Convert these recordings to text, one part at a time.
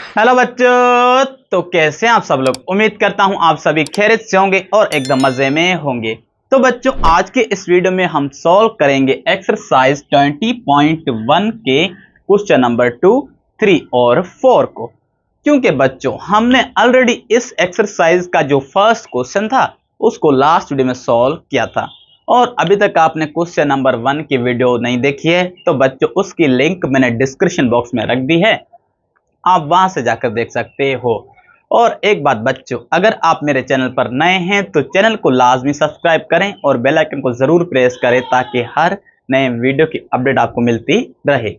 Hello बच्चों, तो कैसे हैं आप सब लोग। उम्मीद करता हूं आप सभी खैरियत से होंगे और एकदम मजे में होंगे। तो बच्चों, आज के इस वीडियो में हम सॉल्व करेंगे एक्सरसाइज 20.1 के क्वेश्चन नंबर 2, 3 और 4 को। क्योंकि बच्चों, हमने ऑलरेडी इस एक्सरसाइज का जो फर्स्ट क्वेश्चन था उसको लास्ट वीडियो में सॉल्व किया था, और अभी तक आपने क्वेश्चन नंबर 1 की वीडियो नहीं देखी है तो बच्चों उसकी लिंक मैंने डिस्क्रिप्शन बॉक्स में रख दी है, आप वहां से जाकर देख सकते हो। और एक बात बच्चों, अगर आप मेरे चैनल पर नए हैं तो चैनल को लाजमी सब्सक्राइब करें और बेल आइकन को जरूर प्रेस करें ताकि हर नए वीडियो की अपडेट आपको मिलती रहे।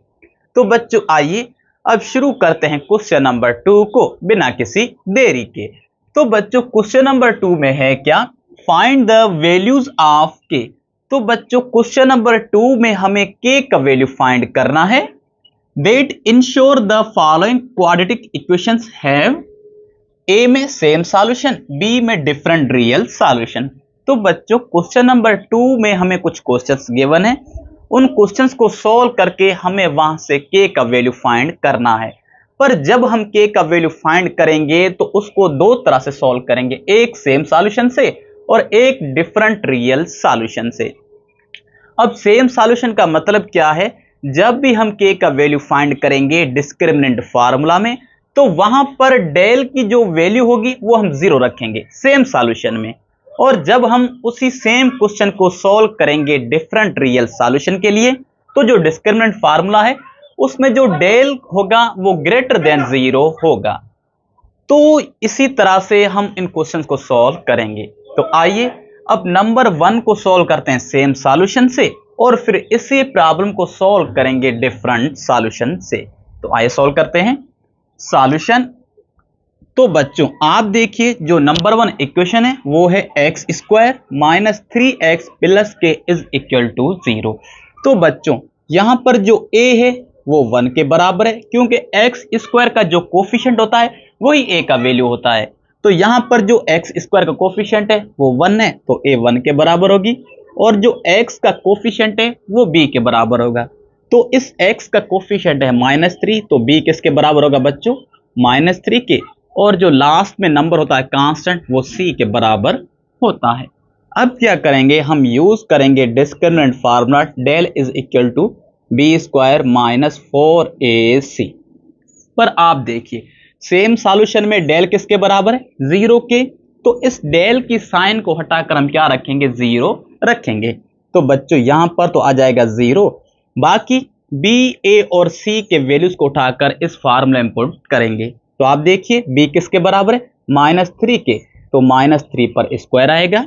तो बच्चों आइए अब शुरू करते हैं क्वेश्चन नंबर 2 को बिना किसी देरी के। तो बच्चों क्वेश्चन नंबर 2 में है क्या, फाइंड द वैल्यूज ऑफ के। तो बच्चों क्वेश्चन नंबर 2 में हमें के का वैल्यू फाइंड करना है। That ensure the following quadratic equations have A में सेम सॉल्यूशन, B में डिफरेंट रियल सॉल्यूशन। तो बच्चों क्वेश्चन नंबर 2 में हमें कुछ क्वेश्चंस गिवन है, उन क्वेश्चंस को सॉल्व करके हमें वहां से K का वैल्यू फाइंड करना है। पर जब हम K का वैल्यू फाइंड करेंगे तो उसको दो तरह से सॉल्व करेंगे, एक सेम सॉल्यूशन से और एक डिफरेंट रियल सॉल्यूशन से। अब सेम सॉल्यूशन का मतलब क्या है, जब भी हम K का वैल्यू फाइंड करेंगे डिस्क्रिमिनेंट फार्मूला में तो वहां पर डेल की जो वैल्यू होगी वो हम 0 रखेंगे सेम सॉल्यूशन में। और जब हम उसी सेम क्वेश्चन को सॉल्व करेंगे डिफरेंट रियल सॉल्यूशन के लिए तो जो डिस्क्रिमिनेंट फार्मूला है उसमें जो डेल होगा वो ग्रेटर देन 0 होगा। तो इसी तरह से हम इन क्वेश्चंस को सॉल्व करेंगे। तो आइए अब नंबर 1 को सॉल्व करते हैं सेम सॉल्यूशन से और फिर इसी प्रॉब्लम को सॉल्व करेंगे डिफरेंट सॉल्यूशन से। तो आइए सॉल्व करते हैं सॉल्यूशन। तो बच्चों आप देखिए जो नंबर 1 इक्वेशन है वो है x square minus 3x plus के इज इक्वल टू 0। तो बच्चों यहां पर जो a है वो 1 के बराबर है, क्योंकि एक्स स्क्वायर का जो कोफिशिएंट होता है वही a का वैल्यू होता है। तो यहां पर जो एक्स स्क्वायर का कोफिशिएंट है वो 1 है तो a 1 के बराबर होगी, और जो x का कोफिशिएंट है वो b के बराबर होगा। तो इस x का कोफिशिएंट है -3 तो b किसके बराबर होगा बच्चों, -3 के, और जो लास्ट में नंबर होता है कांस्टेंट वो c के बराबर होता है। अब क्या करेंगे, हम यूज करेंगे discriminant formula del is equal to B square minus 4ac। पर आप देखिए सेम सॉल्यूशन में डेल किसके बराबर है, 0 के, तो इस डेल की साइन को हटाकर हम क्या रखेंगे, 0 रखेंगे। तो बच्चों यहां पर तो आ जाएगा 0, बाकी b, a और c के वैल्यूज को उठाकर इस फार्मूला में पुट करेंगे। तो आप देखिए b किसके बराबर है, -3 के, तो -3 पर स्क्वायर आएगा,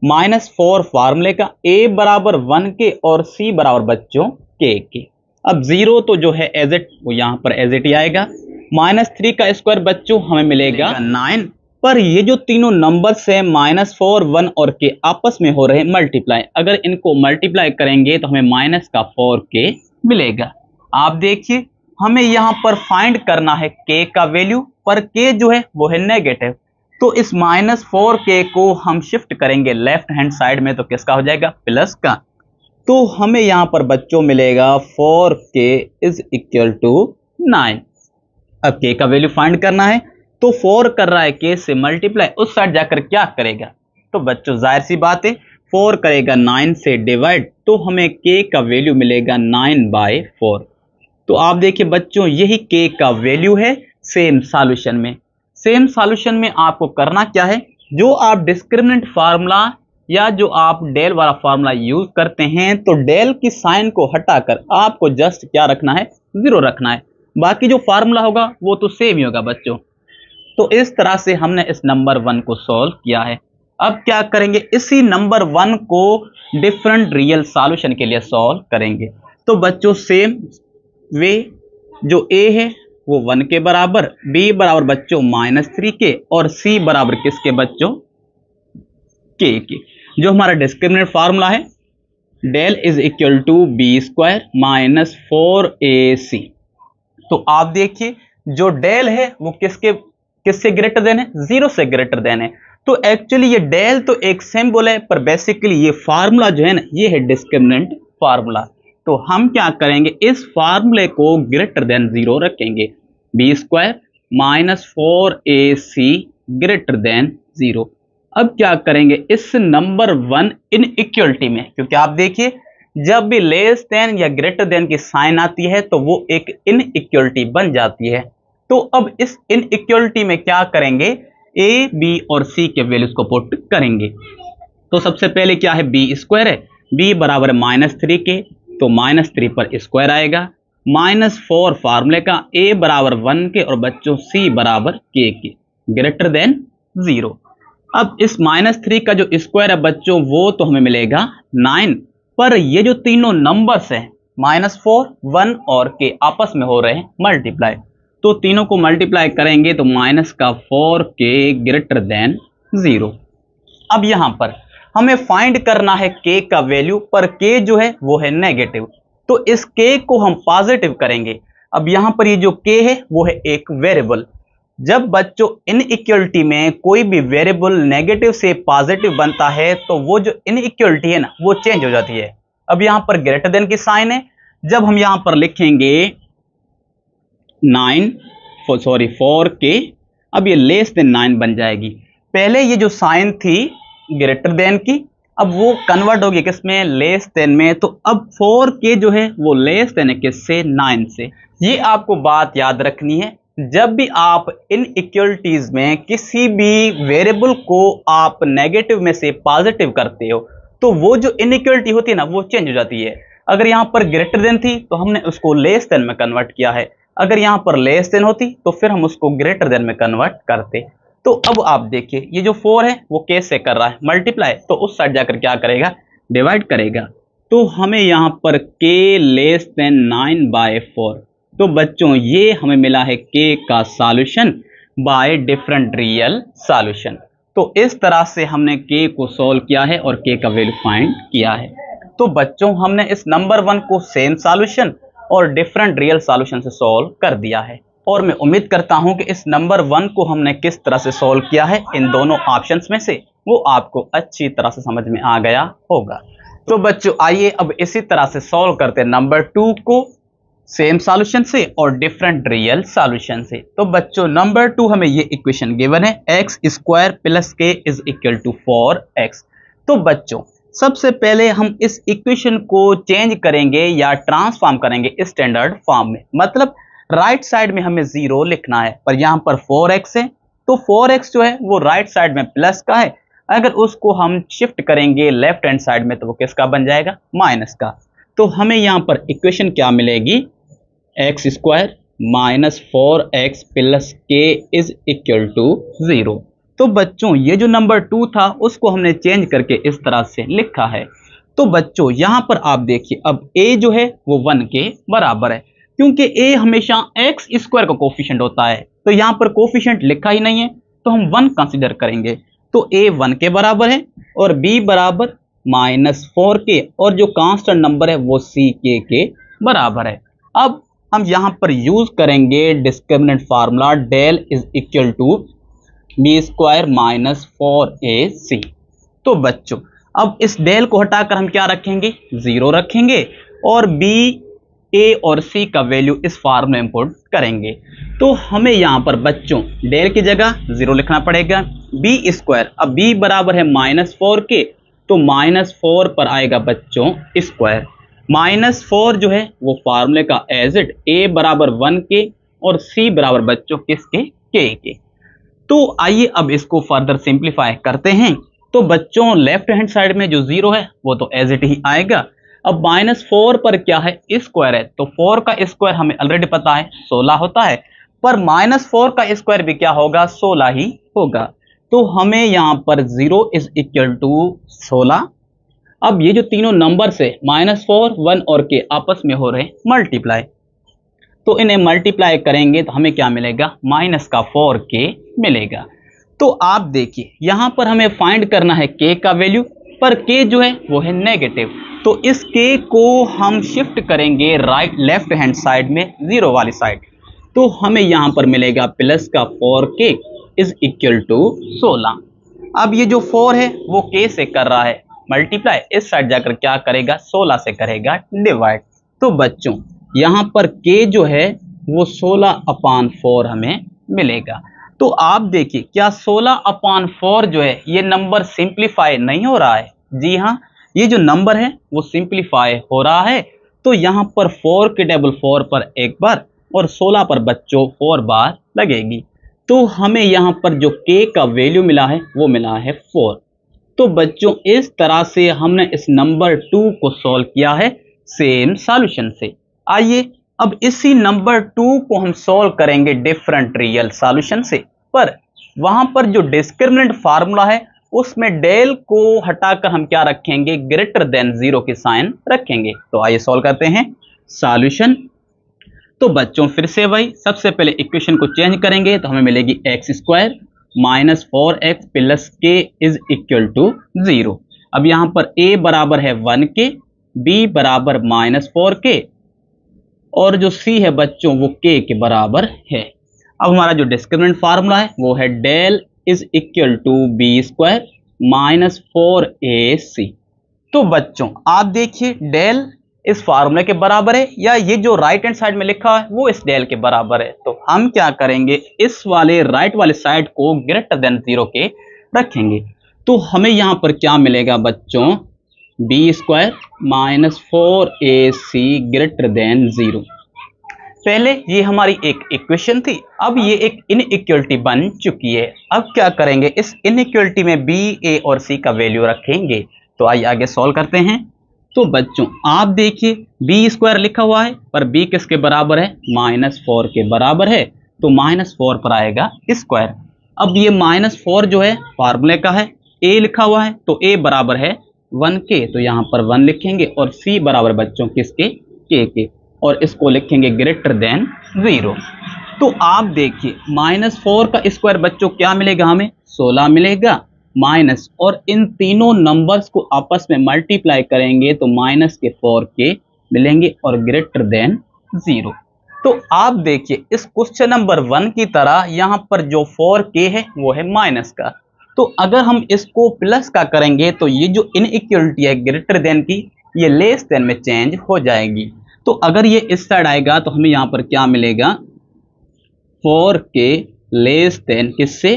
-4 फार्मूले का, a बराबर 1 के और c बराबर बच्चों k के। अब 0 तो जो है एज इट वो यहां पर एज इट ही आएगा, -3 का स्क्वायर बच्चों हमें मिलेगा 9। पर ये जो तीनों नंबर्स है -4, 1 और के आपस में हो रहे मल्टीप्लाई, अगर इनको मल्टीप्लाई करेंगे तो हमें माइनस का 4k मिलेगा। आप देखिए हमें यहां पर फाइंड करना है k का वैल्यू, पर k जो है वो है नेगेटिव, तो इस -4k को हम शिफ्ट करेंगे लेफ्ट हैंड साइड में तो किसका हो जाएगा, प्लस का। तो हमें यहां पर बच्चों मिलेगा 4k इज इक्वल टू 9। अब k का वैल्यू फाइंड करना है तो 4 कर रहा है k से मल्टीप्लाई, उस साइड जाकर क्या करेगा, तो बच्चों जाहिर सी बात है 4 करेगा 9 से डिवाइड, तो हमें k का वैल्यू मिलेगा 9/4। तो आप देखिए बच्चों यही k का वैल्यू है सेम सॉल्यूशन में। सेम सॉल्यूशन में आपको करना क्या है, जो आप डिस्क्रिमिनेंट फार्मूला या जो आप डेल वाला फार्मूला यूज करते हैं तो डेल की साइन को हटाकर आपको जस्ट क्या रखना है, 0 रखना है, बाकी जो फार्मूला होगा वो तो सेम ही होगा बच्चों। तो इस तरह से हमने इस नंबर 1 को सॉल्व किया है। अब क्या करेंगे, इसी नंबर 1 को डिफरेंट रियल सॉल्यूशन के लिए सॉल्व करेंगे। तो बच्चों सेम वे जो a है वो 1 के बराबर, b बराबर बच्चों -3 के और c बराबर किसके बच्चों, k के। जो हमारा डिस्क्रिमिनेंट फार्मूला है del is equal to B square minus 4ac। तो आप देखिए जो डेल है वो किससे ग्रेटर देन है, 0 से ग्रेटर देन है। तो एक्चुअली ये डेल तो एक सिंबल है, पर बेसिकली ये फार्मूला जो है ना ये है डिस्क्रिमिनेंट फार्मूला। तो हम क्या करेंगे, इस फार्मूले को ग्रेटर देन 0 रखेंगे, B square -4ac greater than 0। अब क्या करेंगे इस नंबर 1 इन इक्वलिटी में, क्योंकि आप देखिए जब भी लेस देन या ग्रेटर देन की साइन आती है तो वो एक इन इक्वलिटी बन जाती है। तो अब इस इन इक्वलिटी में क्या करेंगे, ए बी और सी के वैल्यूज को पुट करेंगे। तो सबसे पहले क्या है, बी स्क्वायर है, बी बराबर है -3 के, तो -3 पर स्क्वायर आएगा, -4 फार्मूले का, ए बराबर 1 के और बच्चों सी बराबर के ग्रेटर देन 0। अब इस -3 का जो स्क्वायर है बच्चों वो तो हमें मिलेगा 9, पर ये जो तीनों नंबर्स हैं -4, 1 और के आपस में हो रहे हैं मल्टीप्लाई, तो तीनों को मल्टीप्लाई करेंगे तो -4 के ग्रेटर देन 0। अब यहां पर हमें फाइंड करना है के का वैल्यू, पर के जो है वो है नेगेटिव, तो इस के को हम पॉजिटिव करेंगे। अब यहां पर ये जो के है वो है एक वेरिएबल। जब बच्चों इनइक्वलिटी में कोई भी वेरिएबल नेगेटिव से पॉजिटिव बनता है तो वो जो इनइक्वलिटी है ना वो चेंज हो जाती है। अब यहां पर ग्रेटर देन की साइन है, जब हम यहां पर लिखेंगे 4 के, अब ये लेस देन 9 बन जाएगी। पहले ये जो साइन थी ग्रेटर देन की, अब वो कन्वर्ट होगी किसमें, लेस देन में। तो अब 4 के जो है वो लेस देन है किससे, 9 से। ये आपको बात याद रखनी है, जब भी आप इन इक्वलिटीज में किसी भी वेरिएबल को आप नेगेटिव में से पॉजिटिव करते हो तो वो जो इनइक्वलिटी होती है ना वो चेंज हो जाती है। अगर यहां पर ग्रेटर देन थी तो हमने उसको लेस देन में कन्वर्ट किया है, अगर यहां पर लेस देन होती तो फिर हम उसको ग्रेटर देन में कन्वर्ट करते। तो अब आप देखिए ये जो 4 है वो कैसे कर रहा है मल्टीप्लाई, तो उस साइड जाकर क्या करेगा, डिवाइड करेगा। तो हमें यहां पर k लेस देन 9/4, तो बच्चों ये हमें मिला है k का solution by different real solution. तो इस तरह से हमने k को सॉल्व किया है और k का वैल्यू फाइंड किया है। तो बच्चों हमने इस नंबर 1 को सेम सॉल्यूशन और डिफरेंट रियल सॉल्यूशन से सॉल्व कर दिया है, और मैं उम्मीद करता हूं कि इस नंबर 1 को हमने किस तरह से सॉल्व किया है इन दोनों ऑप्शंस में से वो आपको अच्छी तरह से समझ में आ गया होगा। तो बच्चों आइए अब इसी तरह से सॉल्व करते हैं नंबर 2 को सेम सॉल्यूशन से और डिफरेंट रियल सॉल्यूशन से। तो बच्चों नंबर 2 हमें ये इक्वेशन गिवन है x² + k = 4x। तो बच्चों सबसे पहले हम इस इक्वेशन को चेंज करेंगे या ट्रांसफॉर्म करेंगे स्टैंडर्ड फॉर्म में, मतलब राइट साइड में हमें 0 लिखना है, पर यहां पर 4x है तो 4x जो है वो राइट साइड में प्लस का है, अगर उसको हम शिफ्ट करेंगे लेफ्ट हैंड साइड में तो वो किसका बन जाएगा, माइनस का। तो हमें यहां पर इक्वेशन क्या मिलेगी, x² - 4x + k = 0। तो बच्चों ये जो नंबर 2 था उसको हमने चेंज करके इस तरह से लिखा है। तो बच्चों यहां पर आप देखिए अब a जो है वो 1 के बराबर है, क्योंकि a हमेशा x² का कोफिशिएंट होता है, तो यहां पर कोफिशिएंट लिखा ही नहीं है तो हम 1 कंसीडर करेंगे। तो a 1 के बराबर है और b बराबर -4 के, और जो कांस्टेंट नंबर है वो c के बराबर है। अब हम यहां पर यूज करेंगे discriminant formula, del is equal to b² - 4ac। तो बच्चों अब इस डेल को हटाकर हम क्या रखेंगे, 0 रखेंगे, और b, a और c का वैल्यू इस फार्मूले में पुट करेंगे। तो हमें यहां पर बच्चों डेल की जगह 0 लिखना पड़ेगा, b², अब b बराबर है -4 के, तो -4 पर आएगा बच्चों स्क्वायर, -4 जो है वो फार्मूले का एज इट, a बराबर 1 के और c बराबर बच्चों किसके, k के। तो आइए अब इसको फर्दर सिंप्लीफाई करते हैं। तो बच्चों लेफ्ट हैंड साइड में जो 0 है वो तो एज इट ही आएगा। अब -4 पर क्या है, स्क्वायर है, तो 4 का स्क्वायर हमें ऑलरेडी पता है 16 होता है, पर -4 का स्क्वायर भी क्या होगा, 16 ही होगा। तो हमें यहां पर 0 = 16। अब ये जो तीनों नंबर से -4, 1 और के आपस में हो रहे मल्टीप्लाई, तो इन्हें मल्टीप्लाई करेंगे तो हमें क्या मिलेगा, -4k मिलेगा। तो आप देखिए यहां पर हमें फाइंड करना है k का वैल्यू, पर k जो है वो है नेगेटिव, तो इस k को हम शिफ्ट करेंगे लेफ्ट हैंड साइड में 0 वाली साइड, तो हमें यहां पर मिलेगा +4k = 16। अब ये जो 4 है वो k से कर रहा है मल्टीप्लाई, इस साइड जाकर क्या करेगा, 16 से करेगा डिवाइड। तो बच्चों यहां पर k जो है वो 16/4 हमें मिलेगा। तो आप देखिए क्या 16/4 जो है ये नंबर सिंप्लीफाई नहीं हो रहा है? जी हाँ, ये जो नंबर है वो सिंप्लीफाई हो रहा है। तो यहाँ पर 4 के टेबल 4 पर एक बार और 16 पर बच्चों 4 बार लगेगी। तो हमें यहाँ पर जो k का वैल्यू मिला है वो मिला है 4। तो बच्चों इस तरह से हमने इस नंबर 2 को सॉल्व किया है सेम सॉल्यूशन से। आइए अब इसी नंबर 2 को हम सॉल्व करेंगे डिफरेंट रियल सॉल्यूशन से, पर वहां पर जो डिस्क्रिमिनेंट फार्मूला है उसमें डेल को हटाकर हम क्या रखेंगे? ग्रेटर देन 0 की साइन रखेंगे। तो आइए सॉल्व करते हैं सॉल्यूशन। तो बच्चों फिर से वही, सबसे पहले इक्वेशन को चेंज करेंगे तो हमें मिलेगी x² minus 4x plus k is equal to 0। अब यहां पर a बराबर है 1k, b बराबर -4k और जो c है बच्चों वो k के बराबर है। अब हमारा जो डिस्क्रिमिनेंट फार्मूला है वो है del is equal to b² minus 4ac। तो बच्चों आप देखिए डेल इस फार्मूले के बराबर है या ये जो राइट हैंड साइड में लिखा है वो इस डेल के बराबर है। तो हम क्या करेंगे, इस वाले राइट वाले साइड को ग्रेटर देन 0 के रखेंगे। तो हमें यहां पर क्या मिलेगा बच्चों? b² minus 4ac greater than 0। पहले ये हमारी एक इक्वेशन थी, अब ये एक इनइक्वलिटी बन चुकी है। अब क्या करेंगे, इस इनइक्वलिटी में b, a और c का वैल्यू रखेंगे। तो आइए आगे सॉल्व करते हैं। तो बच्चों आप देखिए b² लिखा हुआ है पर b किसके बराबर है? -4 के बराबर है। तो -4 पर आएगा स्क्वायर। अब ये -4 जो है फार्मूले का है, a लिखा हुआ है तो a बराबर है 1k, तो यहाँ पर 1 लिखेंगे और c बराबर बच्चों किसके? k के, और इसको लिखेंगे ग्रेटर देन 0। तो आप देखिए -4 का स्क्वायर बच्चों क्या मिलेगा? हमें 16 मिलेगा माइनस, और इन तीनों नंबर्स को आपस में मल्टीप्लाई करेंगे तो माइनस के 4k मिलेंगे और ग्रेटर देन 0। तो आप देखिए इस क्वेश्चन नंबर 1 की तरह यहाँ पर जो 4k है वो है माइनस का। तो अगर हम इसको प्लस का करेंगे तो ये जो इनइक्वलिटी है ग्रेटर देन की, ये लेस देन में चेंज हो जाएगी। तो अगर ये इस साइड आएगा तो हमें यहाँ पर क्या मिलेगा? 4k लेस देन किससे?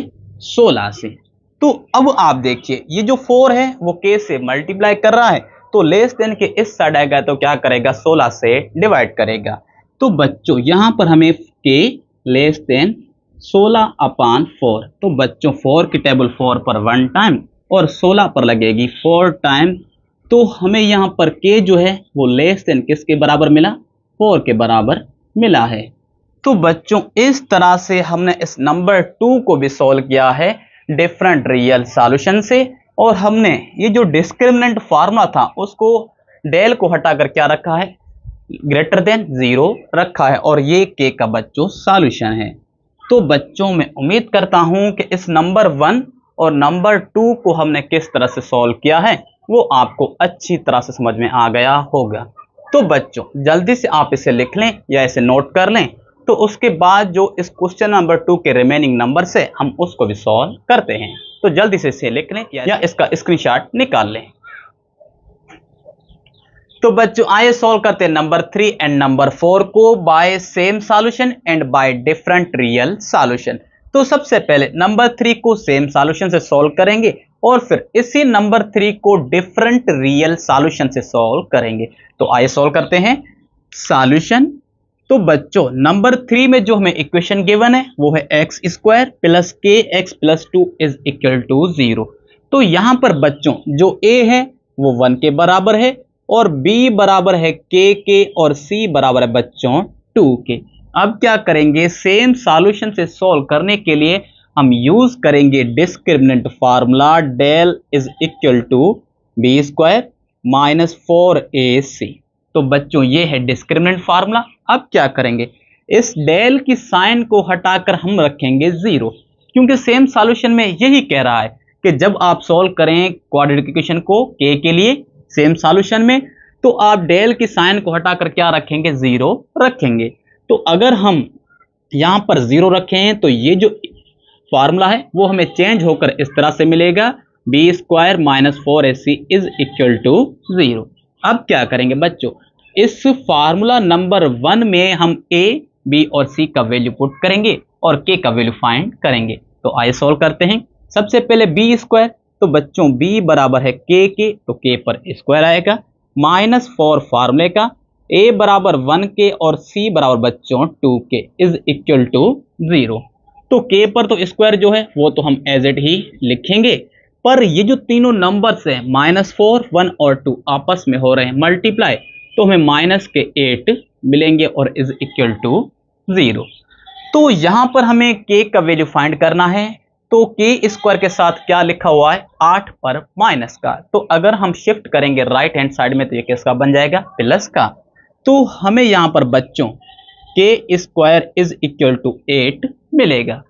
16 से। तो अब आप देखिए ये जो 4 है वो k से मल्टीप्लाई कर रहा है, तो लेस देन के इस साइड आएगा तो क्या करेगा? 16 से डिवाइड करेगा। तो बच्चों यहां पर हमें k लेस देन 16/4, तो बच्चों 4 के टेबल 4 पर 1 टाइम और 16 पर लगेगी 4 टाइम। तो हमें यहां पर k जो है वो लेस देन किसके बराबर मिला? 4 के बराबर मिला है। तो बच्चों इस तरह से हमने इस नंबर 2 को भी सॉल्व किया है डिफरेंट रियल सॉल्यूशन से, और हमने ये जो डिस्क्रिमिनेंट फार्मूला था उसको डेल को हटाकर क्या रखा है? ग्रेटर देन 0 रखा है, और ये k का बच्चों सॉल्यूशन है। तो बच्चों मैं उम्मीद करता हूं कि इस नंबर 1 और नंबर 2 को हमने किस तरह से सॉल्व किया है वो आपको अच्छी तरह से समझ में आ गया होगा। तो बच्चों जल्दी से आप इसे लिख लें या इसे नोट कर लें, तो उसके बाद जो इस क्वेश्चन नंबर 2 के रिमेनिंग नंबर से हम उसको भी सॉल्व करते हैं। तो जल्दी से इसे लिख लें या इसका स्क्रीनशॉट निकाल लें। तो बच्चों आइए सॉल्व करते हैं नंबर 3 एंड नंबर 4 को by same solution and by different real solution. तो सबसे पहले नंबर 3 को सेम सॉल्यूशन से सॉल्व करेंगे और फिर इसी नंबर 3 को डिफरेंट रियल सॉल्यूशन से सॉल्व करेंगे। तो आइए सॉल्व करते हैं सॉल्यूशन। तो बच्चों नंबर 3 में जो हमें इक्वेशन गिवन है वो है x² plus kx plus 2 is equal to 0। तो यहां पर बच्चों जो a है वो 1 के बराबर है और b बराबर है k के और c बराबर है बच्चों 2 के। अब क्या करेंगे, सेम सॉल्यूशन से सॉल्व करने के लिए हम यूज करेंगे discriminant formula del is equal to b² minus 4ac। तो बच्चों ये है डिस्क्रिमिनेंट फार्मूला। अब क्या करेंगे, इस डेल की साइन को हटाकर हम रखेंगे 0, क्योंकि सेम सॉल्यूशन में यही कह रहा है कि जब आप सॉल्व करें क्वाड्रेटिक इक्वेशन को k के लिए सेम सॉल्यूशन में, तो आप डेल की साइन को हटाकर क्या रखेंगे? 0 रखेंगे। तो अगर हम यहां पर 0 रखें तो ये जो फार्मूला है वो हमें चेंज होकर इस तरह से मिलेगा b² minus 4ac is equal to 0। अब क्या करेंगे बच्चों, इस फार्मूला नंबर 1 में हम a, b और c का वैल्यू पुट करेंगे और के का वैल्यू फाइंड करेंगे। तो आइए सॉल्व करते हैं। सबसे पहले बी स्क्वायर, तो बच्चों बी बराबर है के, तो के पर स्क्वायर आएगा, -4 फार्मूले का, ए बराबर 1 के और सी बराबर बच्चों 2 के इज इक्वल टू 0। तो के पर तो स्क्वायर जो है वो तो हम एज इट ही लिखेंगे, पर ये जो तीनों नंबर्स हैं -4, 1 और 2 आपस में हो रहे हैं मल्टीप्लाई, तो हमें -8 मिलेंगे और इज इक्वल टू 0। तो यहां पर हमें के का वैल्यू फाइंड करना है, तो के स्क्वायर के साथ क्या लिखा हुआ है 8 पर माइनस का, तो अगर हम शिफ्ट करेंगे राइट हैंड साइड में तो ये किसका बन जाएगा प्लस का। तो हमें यहां पर बच्चों के स्क्वायर इज इक्वल टू 8 मिलेगा,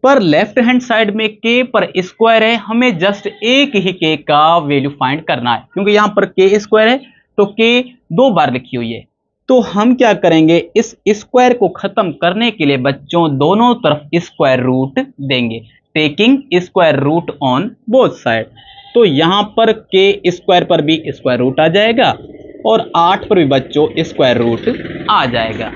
पर लेफ्ट हैंड साइड में के पर स्क्वायर है, हमें जस्ट एक ही के का वैल्यू फाइंड करना है, क्योंकि यहां पर के स्क्वायर है तो के 2 बार लिखी हुई है। तो हम क्या करेंगे, इस स्क्वायर को खत्म करने के लिए बच्चों दोनों तरफ स्क्वायर रूट देंगे, taking square root on both side. तो यहां पर के स्क्वायर पर भी स्क्वायर रूट आ जाएगा और 8 पर भी बच्चों स्क्वायर रूट आ जाएगा।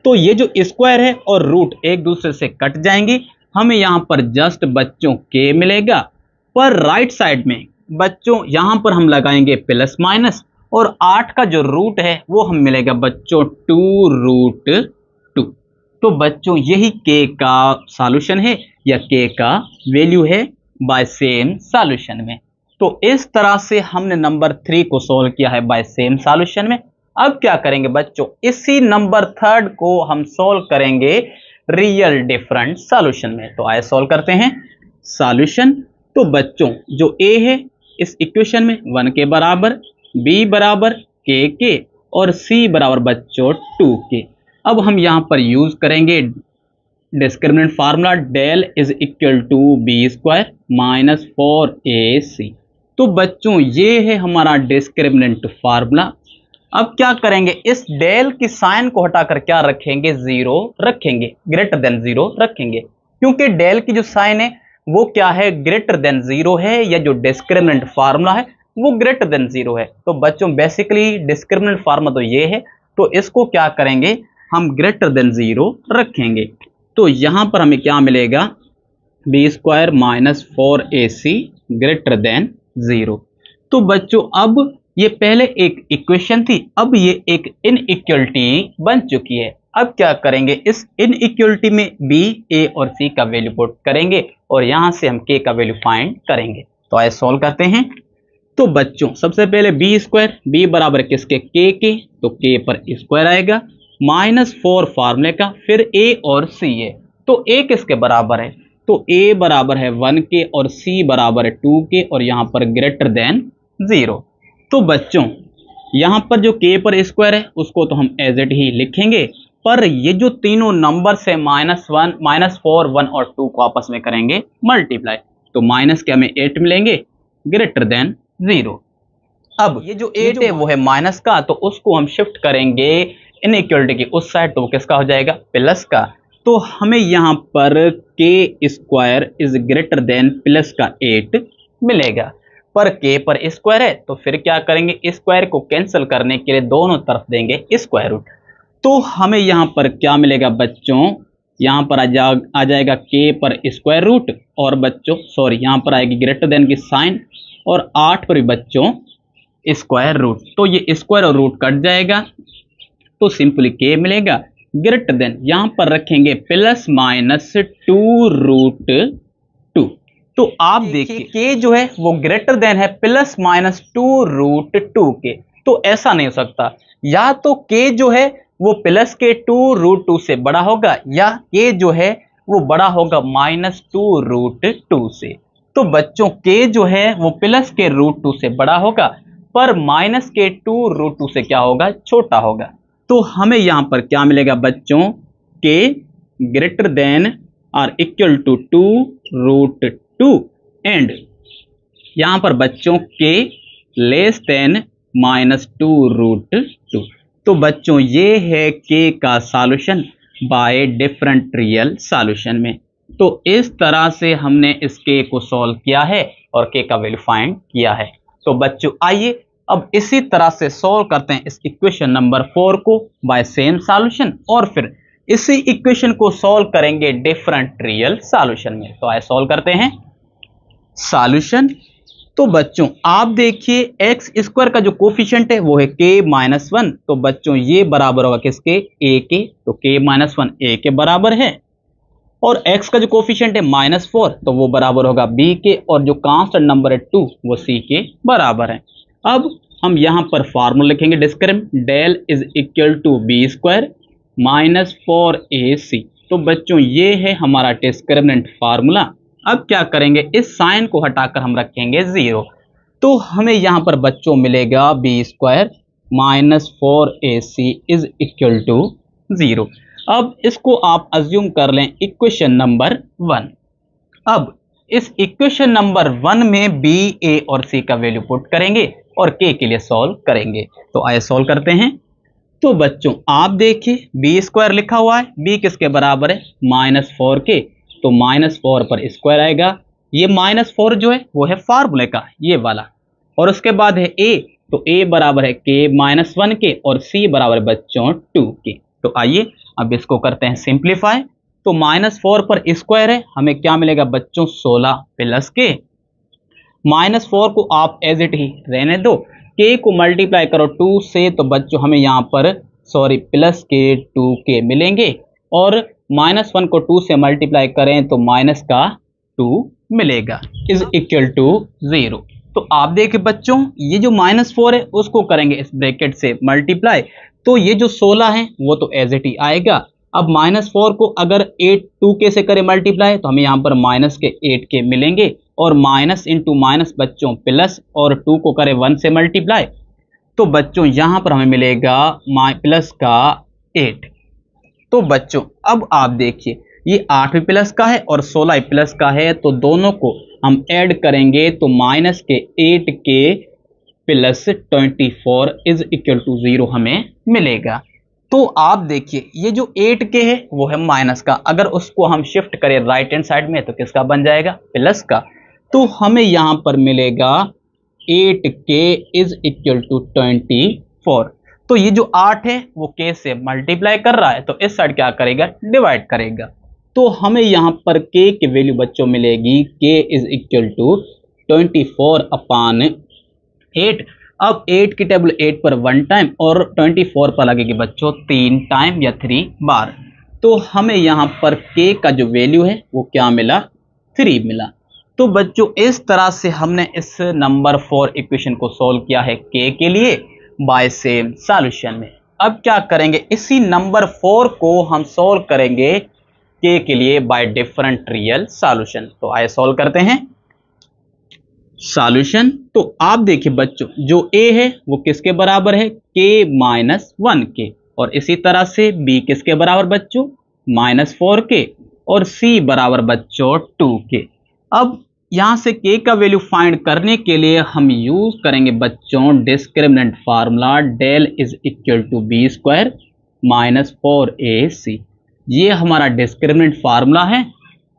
तो ये जो स्क्वायर है और रूट एक दूसरे से कट जाएंगे, हमें यहां पर जस्ट बच्चों के मिलेगा, पर राइट साइड में बच्चों यहां पर हम लगाएंगे प्लस माइनस, और 8 का जो रूट है वो हम मिलेगा बच्चों 2√2। तो बच्चों यही के का सॉल्यूशन है या के का वैल्यू है बाय सेम सॉल्यूशन में। तो इस तरह से हमने नंबर 3 को सॉल्व किया है बाय सेम सॉल्यूशन में। अब क्या करेंगे बच्चों, इसी नंबर 3 को हम सॉल्व करेंगे रियल डिफरेंट सॉल्यूशन में। तो आइए सॉल्व करते हैं सॉल्यूशन। तो बच्चों जो ए है इस इक्वेशन में 1 के बराबर, बी बराबर के और सी बराबर बच्चों 2 के। अब हम यहां पर यूज करेंगे discriminant formula, del is equal to B square -4ac। तो बच्चों ये है हमारा डिस्क्रिमिनेंट फार्मूला। अब क्या करेंगे, इस डेल की साइन को हटाकर क्या रखेंगे, 0 रखेंगे, ग्रेटर देन 0 रखेंगे, क्योंकि डेल की जो साइन है वो क्या है, ग्रेटर देन 0 है, या जो डिस्क्रिमिनेंट फार्मूला है वो ग्रेटर देन 0 है। तो बच्चों बेसिकली डिस्क्रिमिनेंट फार्मूला तो ये है, तो इसको क्या करेंगे हम ग्रेटर देन 0 रखेंगे। तो यहां पर हमें क्या मिलेगा, B square -4ac greater than 0। तो बच्चों अब ये पहले एक इक्वेशन थी, अब ये एक इनइक्वलिटी बन चुकी है। अब क्या करेंगे, इस इनइक्वलिटी में बी, ए और सी का वैल्यू पुट करेंगे और यहां से हम के का वैल्यू फाइंड करेंगे। तो आइए सॉल्व करते हैं। तो बच्चों सबसे पहले बी स्क्वायर, बी बराबर किसके के, तो के पर स्क्वायर आएगा, -4 फार्मूले का, फिर ए और सी है, तो ए किसके बराबर है, तो ए बराबर है 1 के और सी बराबर है 2 के और यहां पर ग्रेटर देन 0। तो बच्चों यहां पर जो के पर स्क्वायर है उसको तो हम एज इट ही लिखेंगे, पर ये जो तीनों नंबर है -1, -4, 1 और 2 को आपस में करेंगे मल्टीप्लाई, तो माइनस के हमें 8 मिलेंगे ग्रेटर देन 0। अब ये जो 8 है वो है माइनस का, तो उसको हम शिफ्ट करेंगे इनइक्वलिटी की उस साइड, तो किसका हो जाएगा प्लस का। तो हमें यहां पर के square is greater than plus का 8 मिलेगा, पर के पर स्क्वायर है तो फिर क्या करेंगे, स्क्वायर को कैंसिल करने के लिए दोनों तरफ देंगे स्क्वायर रूट। तो हमें यहां पर क्या मिलेगा बच्चों, यहां पर आ जाएगा के पर स्क्वायर रूट, और बच्चों सॉरी यहां पर आएगी ग्रेटर देन की साइन, और 8 पर भी बच्चों स्क्वायर रूट। तो ये स्क्वायर और रूट कट जाएगा, तो सिंपली के मिलेगा ग्रेटर देन, यहां पर रखेंगे +-2√2। तो आप देखिए के जो है वो ग्रेटर देन है +-2√2 के, तो ऐसा नहीं हो सकता, या तो के जो है वो प्लस के 2√2 से बड़ा होगा, या के जो है वो बड़ा होगा -2√2 से। तो बच्चों के जो है वो प्लस के √2 से बड़ा होगा, पर माइनस के 2√2 से क्या होगा, छोटा होगा। तो हमें यहां पर क्या मिलेगा बच्चों, के ग्रेटर देन और इक्वल टू 2√2 एंड यहां पर बच्चों के लेस देन -2√2। तो बच्चों ये है के का solution by different real solution में। तो इस तरह से हमने इस के को सॉल्व किया है और के का वैल्यू फाइंड किया है। तो बच्चों आइए अब इसी तरह से सॉल्व करते हैं इस इक्वेशन नंबर 4 को बाय सेम सॉल्यूशन, और फिर इसी इक्वेशन को सॉल्व करेंगे डिफरेंशियल सॉल्यूशन में। तो आइए सॉल्व करते हैं सॉल्यूशन। तो बच्चों आप देखिए एक्स स्क्वायर का जो कोफिशिएंट है वो है k-1। तो बच्चों ये बराबर होगा किसके, a के। तो k-1 a के बराबर है। और x का जो कोफिशिएंट है -4 तो वो बराबर होगा b के। और जो कांस्टेंट नंबर है 2 वो c के बराबर है। अब हम यहां पर फार्मूला लिखेंगे discriminant del is equal to B square -4ac। तो बच्चों ये है हमारा डिस्क्रिमिनेंट फार्मूला। अब क्या करेंगे, इस साइन को हटाकर हम रखेंगे 0। तो हमें यहां पर बच्चों मिलेगा B square -4ac is equal to 0। अब इसको आप अज्यूम कर लें इक्वेशन नंबर 1। अब इस इक्वेशन नंबर 1 में b, a और c का वैल्यू पुट करेंगे और k के लिए सॉल्व करेंगे। तो आइए सॉल्व करते हैं। तो बच्चों आप देखिए बी स्क्वायर लिखा हुआ है, b किसके बराबर है, -4 के। तो -4 पर स्क्वायर आएगा। ये -4 जो है वो है फार्मूले का ये वाला। और उसके बाद है a, तो a बराबर है k-1 के और c बराबर है बच्चों 2 के। तो आइए अब इसको करते हैं सिंप्लीफाई। तो -4 पर स्क्वायर है, हमें क्या मिलेगा बच्चों 16 प्लस के। -4 को आप एज इट ही रहने दो, k को मल्टीप्लाई करो 2 से तो बच्चों हमें यहाँ पर प्लस के 2 के मिलेंगे। और -1 को 2 से मल्टीप्लाई करें तो माइनस का 2 मिलेगा इज इक्वल टू 0। तो आप देखिए बच्चों ये जो -4 है उसको करेंगे इस ब्रैकेट से मल्टीप्लाई। तो ये जो 16 है वो तो एज इट ही आएगा। अब -4 को अगर 2 के से करें मल्टीप्लाई तो हमें यहाँ पर माइनस के 8 के मिलेंगे। और माइनस इंटू माइनस बच्चों प्लस, और 2 को करें 1 से मल्टीप्लाई तो बच्चों यहाँ पर हमें मिलेगा प्लस का 8। तो बच्चों अब आप देखिए ये 8 भी प्लस का है और 16 प्लस का है, तो दोनों को हम ऐड करेंगे तो माइनस के 8 के प्लस 24 इज इक्वल टू 0 हमें मिलेगा। तो आप देखिए ये जो 8 के है वो है माइनस का, अगर उसको हम शिफ्ट करें राइट हैंड साइड में तो किसका बन जाएगा, प्लस का। तो हमें यहां पर मिलेगा 8k इज इक्वल टू 24। तो ये जो 8 है वो k से मल्टीप्लाई कर रहा है तो इस साइड क्या करेगा, डिवाइड करेगा। तो हमें यहां पर k की वैल्यू बच्चों मिलेगी k इज इक्वल टू 24/8। अब 8 की टेबल 8 पर 1 टाइम और 24 पर लगेगी बच्चों 3 टाइम या 3 बार। तो हमें यहाँ पर k का जो वैल्यू है वो क्या मिला, 3 मिला। तो बच्चों इस तरह से हमने इस नंबर 4 इक्वेशन को सॉल्व किया है k के लिए बाय सेम सॉल्यूशन में। अब क्या करेंगे, इसी नंबर 4 को हम सॉल्व करेंगे k के लिए बाय डिफरेंट रियल सॉल्यूशन। तो आइए सॉल्व करते हैं सॉल्यूशन। तो आप देखिए बच्चों जो a है वो किसके बराबर है, k-1 के। और इसी तरह से b किसके बराबर बच्चों, -4 के। और c बराबर बच्चों 2 के। अब यहां से k का वैल्यू फाइंड करने के लिए हम यूज करेंगे बच्चों discriminant formula del is equal to B square -4ac। ये हमारा डिस्क्रिमिनेंट फार्मूला है।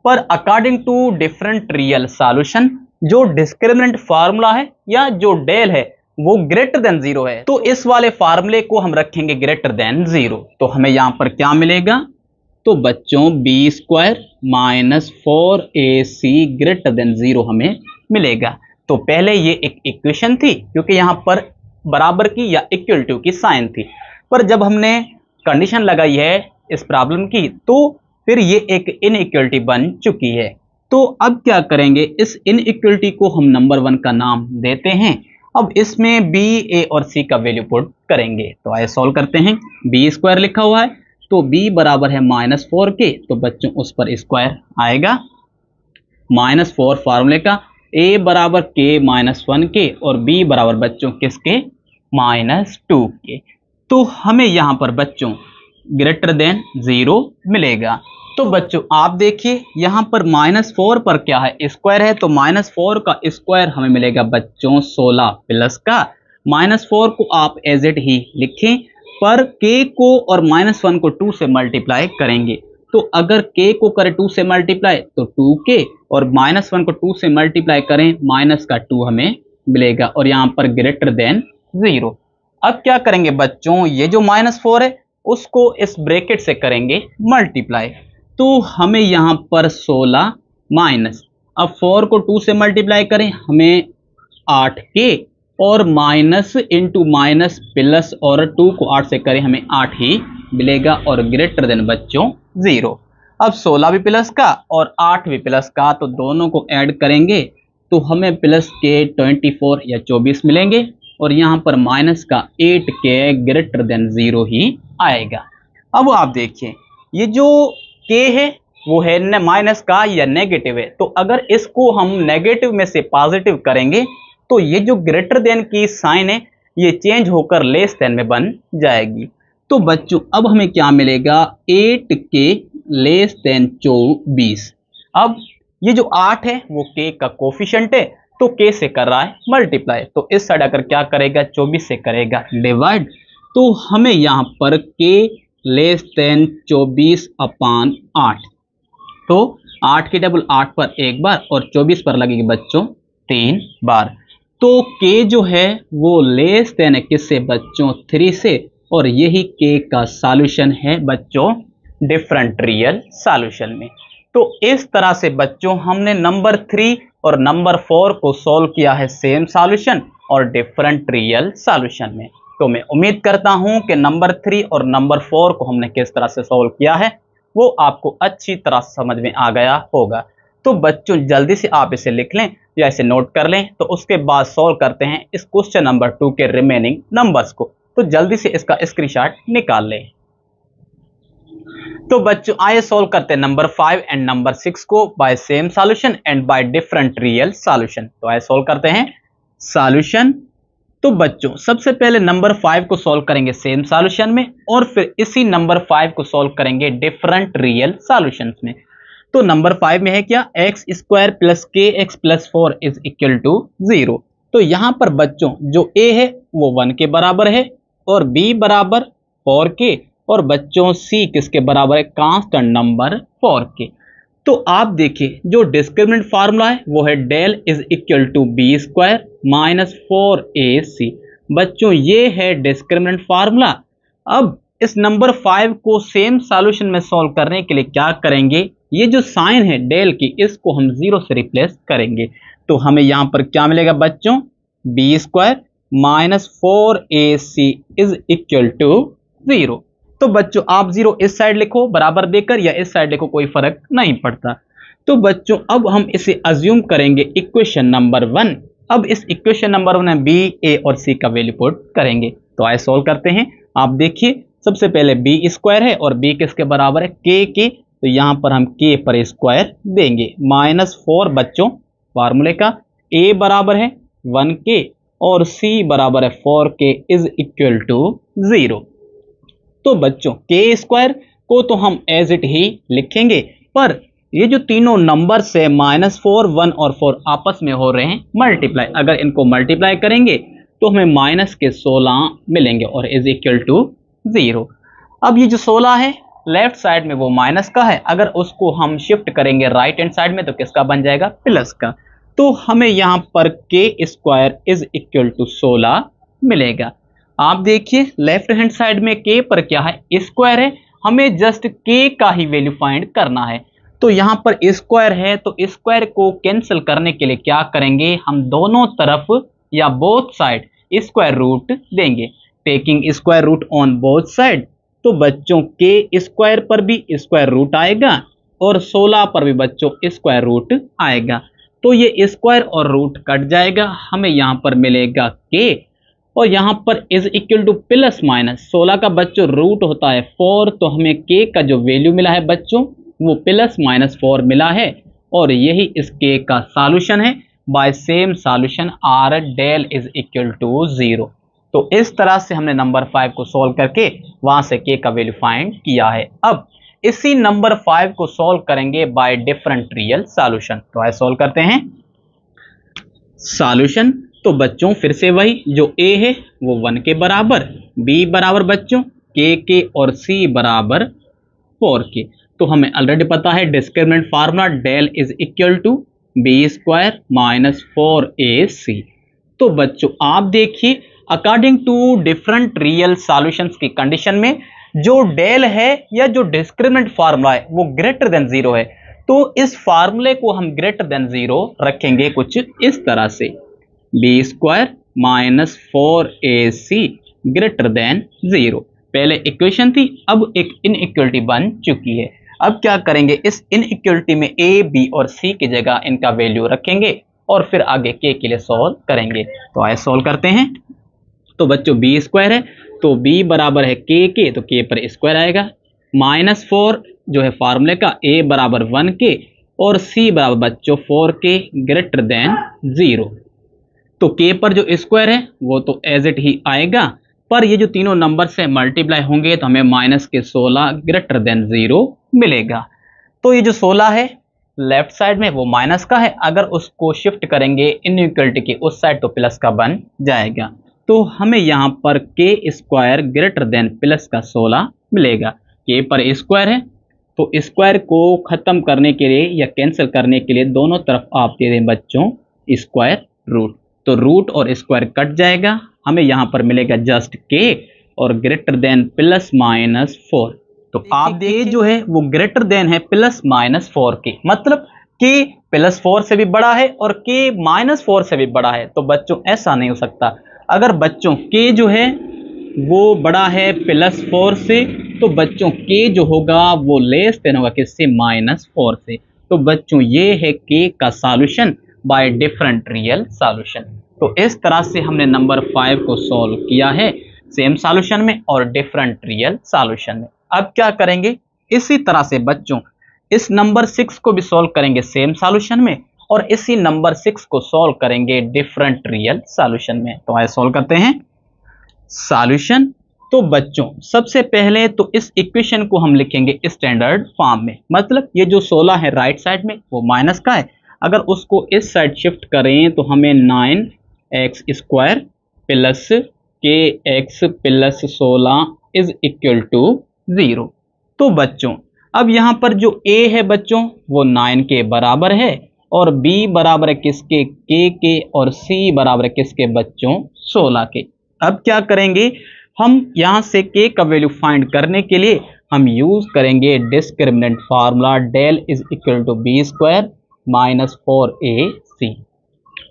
पर according to different real solution जो डिस्क्रिमिनेंट फार्मूला है या जो डेल है वो ग्रेटर देन 0 है, तो इस वाले फार्मूले को हम रखेंगे ग्रेटर देन 0। तो हमें यहां पर क्या मिलेगा, तो बच्चों B square -4ac greater than 0 हमें मिलेगा। तो पहले ये एक इक्वेशन थी क्योंकि यहां पर बराबर की या इक्वल टू की साइन थी, पर जब हमने कंडीशन लगाई है इस प्रॉब्लम की तो फिर ये एक इनइक्वलिटी बन चुकी है। तो अब क्या करेंगे, इस इनइक्वलिटी को हम नंबर 1 का नाम देते हैं। अब इसमें b, a और c का वैल्यू पुट करेंगे। तो आइए सॉल्व करते हैं। बी स्क्वायर लिखा हुआ है तो b बराबर है -4 के, तो बच्चों उस पर स्क्वायर आएगा। -4 फार्मूले का, a बराबर k-1 के और b बराबर बच्चों किसके, -2 के। तो हमें यहां पर बच्चों ग्रेटर देन 0 मिलेगा। तो बच्चों आप देखिए यहां पर -4 पर क्या है, स्क्वायर है। तो -4 का स्क्वायर हमें मिलेगा बच्चों 16 प्लस का। -4 को आप एज इट ही लिखें, पर k को और -1 को 2 से मल्टीप्लाई करेंगे। तो अगर k को करें 2 से मल्टीप्लाई तो 2k, और -1 को 2 से मल्टीप्लाई करें माइनस का 2 हमें मिलेगा। और यहाँ पर ग्रेटर देन 0। अब क्या करेंगे बच्चों, ये जो -4 है उसको इस ब्रैकेट से करेंगे मल्टीप्लाई। तो हमें यहाँ पर 16 माइनस, अब 4 को 2 से मल्टीप्लाई करें हमें 8k, और माइनस इंटू माइनस प्लस, और 2 को 8 से करें हमें 8 ही मिलेगा, और ग्रेटर देन बच्चों 0। अब 16 भी प्लस का और 8 भी प्लस का, तो दोनों को ऐड करेंगे तो हमें प्लस के 24 या 24 मिलेंगे, और यहाँ पर माइनस का 8k ग्रेटर देन 0 ही आएगा। अब आप देखिए ये जो k है वो है माइनस का या नेगेटिव है, तो अगर इसको हम नेगेटिव में से पॉजिटिव करेंगे तो ये जो ग्रेटर देन की साइन है ये चेंज होकर लेस देन में बन जाएगी। तो बच्चों अब हमें क्या मिलेगा, 8k लेस देन 24। अब ये जो 8 है वो k का कोफिशिएंट है, तो k से कर रहा है मल्टीप्लाई, तो इस साइड अगर क्या करेगा 24 से करेगा डिवाइड, तो हमें यहाँ पर k लेस देन 24/8, तो 8 के डबल 8 पर एक बार और 24 पर लगेगी बच्चों 3 बार। तो k जो है वो लेस देन है किससे बच्चों 3 से, और यही k का सॉल्यूशन है बच्चों डिफरेंट रियल सॉल्यूशन में। तो इस तरह से बच्चों हमने नंबर 3 और नंबर 4 को सॉल्व किया है सेम सॉल्यूशन और डिफरेंट रियल सॉल्यूशन में। तो मैं उम्मीद करता हूं कि नंबर 3 और नंबर 4 को हमने किस तरह से सॉल्व किया है वो आपको अच्छी तरह समझ में आ गया होगा। तो बच्चों जल्दी से आप इसे लिख लें या इसे नोट कर लें, तो उसके बाद सॉल्व करते हैं इस क्वेश्चन नंबर 2 के रिमेनिंग नंबर्स को। तो जल्दी से इसका स्क्रीनशॉट निकाल लें। तो बच्चों आइए सॉल्व करते हैं नंबर 5 एंड नंबर 6 को by same solution and by different real solution. तो आइए सॉल्व करते हैं सॉल्यूशन। तो बच्चों सबसे पहले नंबर 5 को सॉल्व करेंगे सेम सॉल्यूशन में, और फिर इसी नंबर 5 को सॉल्व करेंगे डिफरेंट रियल सॉल्यूशंस में। तो नंबर 5 में है क्या, X square plus K X plus 4 is equal to 0। तो यहां पर बच्चों जो a है वो 1 के बराबर है, और b बराबर 4k, और बच्चों c किसके बराबर है, कांस्टेंट नंबर 4k। तो आप देखिए जो डिस्क्रिमिनेंट फार्मूला है वो है del is equal to B square minus 4ac। बच्चों ये है डिस्क्रिमिनेंट फार्मूला। अब इस नंबर 5 को सेम सॉल्यूशन में सॉल्व करने के लिए क्या करेंगे, ये जो साइन है डेल की इसको हम 0 से रिप्लेस करेंगे, तो हमें यहां पर क्या मिलेगा बच्चों, B square minus 4ac is equal to 0। तो बच्चों आप 0 इस साइड लिखो बराबर देकर या इस साइड लिखो, कोई फर्क नहीं पड़ता। तो बच्चों अब हम इसे अज्यूम करेंगे इक्वेशन नंबर 1। अब इस इक्वेशन नंबर 1 में बी, ए और सी का वैल्यू पुट करेंगे। तो आइए सॉल्व करते हैं। आप देखिए सबसे पहले बी स्क्वायर है और बी किसके बराबर है, के के, तो यहां पर हम के पर स्क्वायर देंगे माइनस 4 बच्चों फार्मूले का, ए बराबर है 1k और सी बराबर है 4k इज इक्वल टू 0। तो बच्चों के स्क्वायर को तो हम एज इट ही लिखेंगे, पर ये जो तीनों नंबर से -4, 1 और 4 आपस में हो रहे हैं मल्टीप्लाई, अगर इनको मल्टीप्लाई करेंगे तो हमें माइनस के 16 मिलेंगे और इज इक्वल टू 0। अब ये जो 16 है लेफ्ट साइड में वो माइनस का है, अगर उसको हम शिफ्ट करेंगे राइट हैंड साइड में तो किसका बन जाएगा, प्लस का। तो हमें यहाँ पर के स्क्वायर इज इक्वल टू 16 मिलेगा। आप देखिए लेफ्ट हैंड साइड में के पर क्या है, स्क्वायर है, हमें जस्ट के का ही वैल्यू फाइंड करना है। तो यहाँ पर स्क्वायर है तो स्क्वायर को कैंसिल करने के लिए क्या करेंगे, हम दोनों तरफ या बोथ साइड स्क्वायर रूट देंगे, taking square root on both side. तो बच्चों के स्क्वायर पर भी स्क्वायर रूट आएगा और 16 पर भी बच्चों स्क्वायर रूट आएगा, तो ये स्क्वायर और रूट कट जाएगा, हमें यहाँ पर मिलेगा के, और यहाँ पर is equal two plus minus 16 का बच्चों रूट होता है 4, तो हमें के का जो वैल्यू मिला है बच्चों वो प्लस माइनस 4 मिला है, और यही इस के का सॉल्यूशन है by same solution are del is equal to 0। तो इस तरह से हमने नंबर 5 को सॉल्व करके वहां से के का वैल्यू फाइंड किया है। अब इसी नंबर 5 को सॉल्व करेंगे बाय डिफरेंट रियल सॉल्यूशन। तो आइए सॉल्व करते हैं सॉल्यूशन। तो बच्चों फिर से वही जो a है वो 1 के बराबर, b बराबर बच्चों के और c बराबर 4k। तो हमें ऑलरेडी पता है discriminant formula del is equal to B square minus 4ac। तो बच्चों आप देखिए according to different real solutions की कंडीशन में जो डेल है या जो डिस्क्रिमिनेंट फार्मूला है वो ग्रेटर देन 0 है, तो इस फार्मूले को हम ग्रेटर देन 0 रखेंगे कुछ इस तरह से, B square minus 4ac greater than 0। पहले इक्वेशन थी, अब एक इनइक्वलिटी बन चुकी है। अब क्या करेंगे, इस इनइक्वलिटी में a, b और c की जगह इनका वैल्यू रखेंगे और फिर आगे k के लिए सॉल्व करेंगे। तो आइए सॉल्व करते हैं। तो बच्चों b स्क्वायर है तो b बराबर है k के, तो k पर स्क्वायर आएगा, माइनस 4 जो है फार्मूले का, a बराबर 1k और c बराबर बच्चों 4k ग्रेटर देन 0। तो k पर जो स्क्वायर है वो तो एज इट ही आएगा, पर ये जो तीनों नंबर से मल्टीप्लाई होंगे तो हमें माइनस के 16 ग्रेटर देन 0 मिलेगा। तो ये जो 16 है लेफ्ट साइड में वो माइनस का है, अगर उसको शिफ्ट करेंगे इनइक्वलिटी की उस साइड तो प्लस का बन जाएगा। तो हमें यहाँ पर के स्क्वायर ग्रेटर देन प्लस का 16 मिलेगा। के पर स्क्वायर है तो स्क्वायर को खत्म करने के लिए या कैंसिल करने के लिए दोनों तरफ आप दे दें बच्चों स्क्वायर रूट, तो रूट और स्क्वायर कट जाएगा, हमें यहाँ पर मिलेगा जस्ट के और ग्रेटर देन प्लस माइनस 4। तो आप देखिए जो है वो ग्रेटर देन है प्लस माइनस 4 के, मतलब के प्लस 4 से भी बड़ा है और के माइनस 4 से भी बड़ा है। तो बच्चों ऐसा नहीं हो सकता, अगर बच्चों के जो है वो बड़ा है प्लस 4 से तो बच्चों के जो होगा वो लेस देन होगा किससे, माइनस 4 से। तो बच्चों ये है के का solution by different real solution. तो इस तरह से हमने नंबर 5 को सॉल्व किया है सेम सॉल्यूशन में और डिफरेंट रियल सॉल्यूशन में। अब क्या करेंगे, इसी तरह से बच्चों इस नंबर 6 को भी सॉल्व करेंगे सेम सॉल्यूशन में और इसी नंबर 6 को सॉल्व करेंगे डिफरेंट रियल सॉल्यूशन में। तो आइए सॉल्व करते हैं सॉल्यूशन। तो बच्चों सबसे पहले तो इस इक्वेशन को हम लिखेंगे स्टैंडर्ड फॉर्म में, मतलब ये जो 16 है राइट साइड में वो माइनस का है, अगर उसको इस साइड शिफ्ट करें तो हमें 9x square plus kx plus 16 is equal to 0। तो बच्चों अब यहाँ पर जो a है बच्चों वो 9 के बराबर है और b बराबर है किसके, k के, और c बराबर है किसके बच्चों, 16 के। अब क्या करेंगे, हम यहाँ से k का वैल्यू फाइंड करने के लिए हम यूज करेंगे discriminant formula del is equal to B square minus 4ac।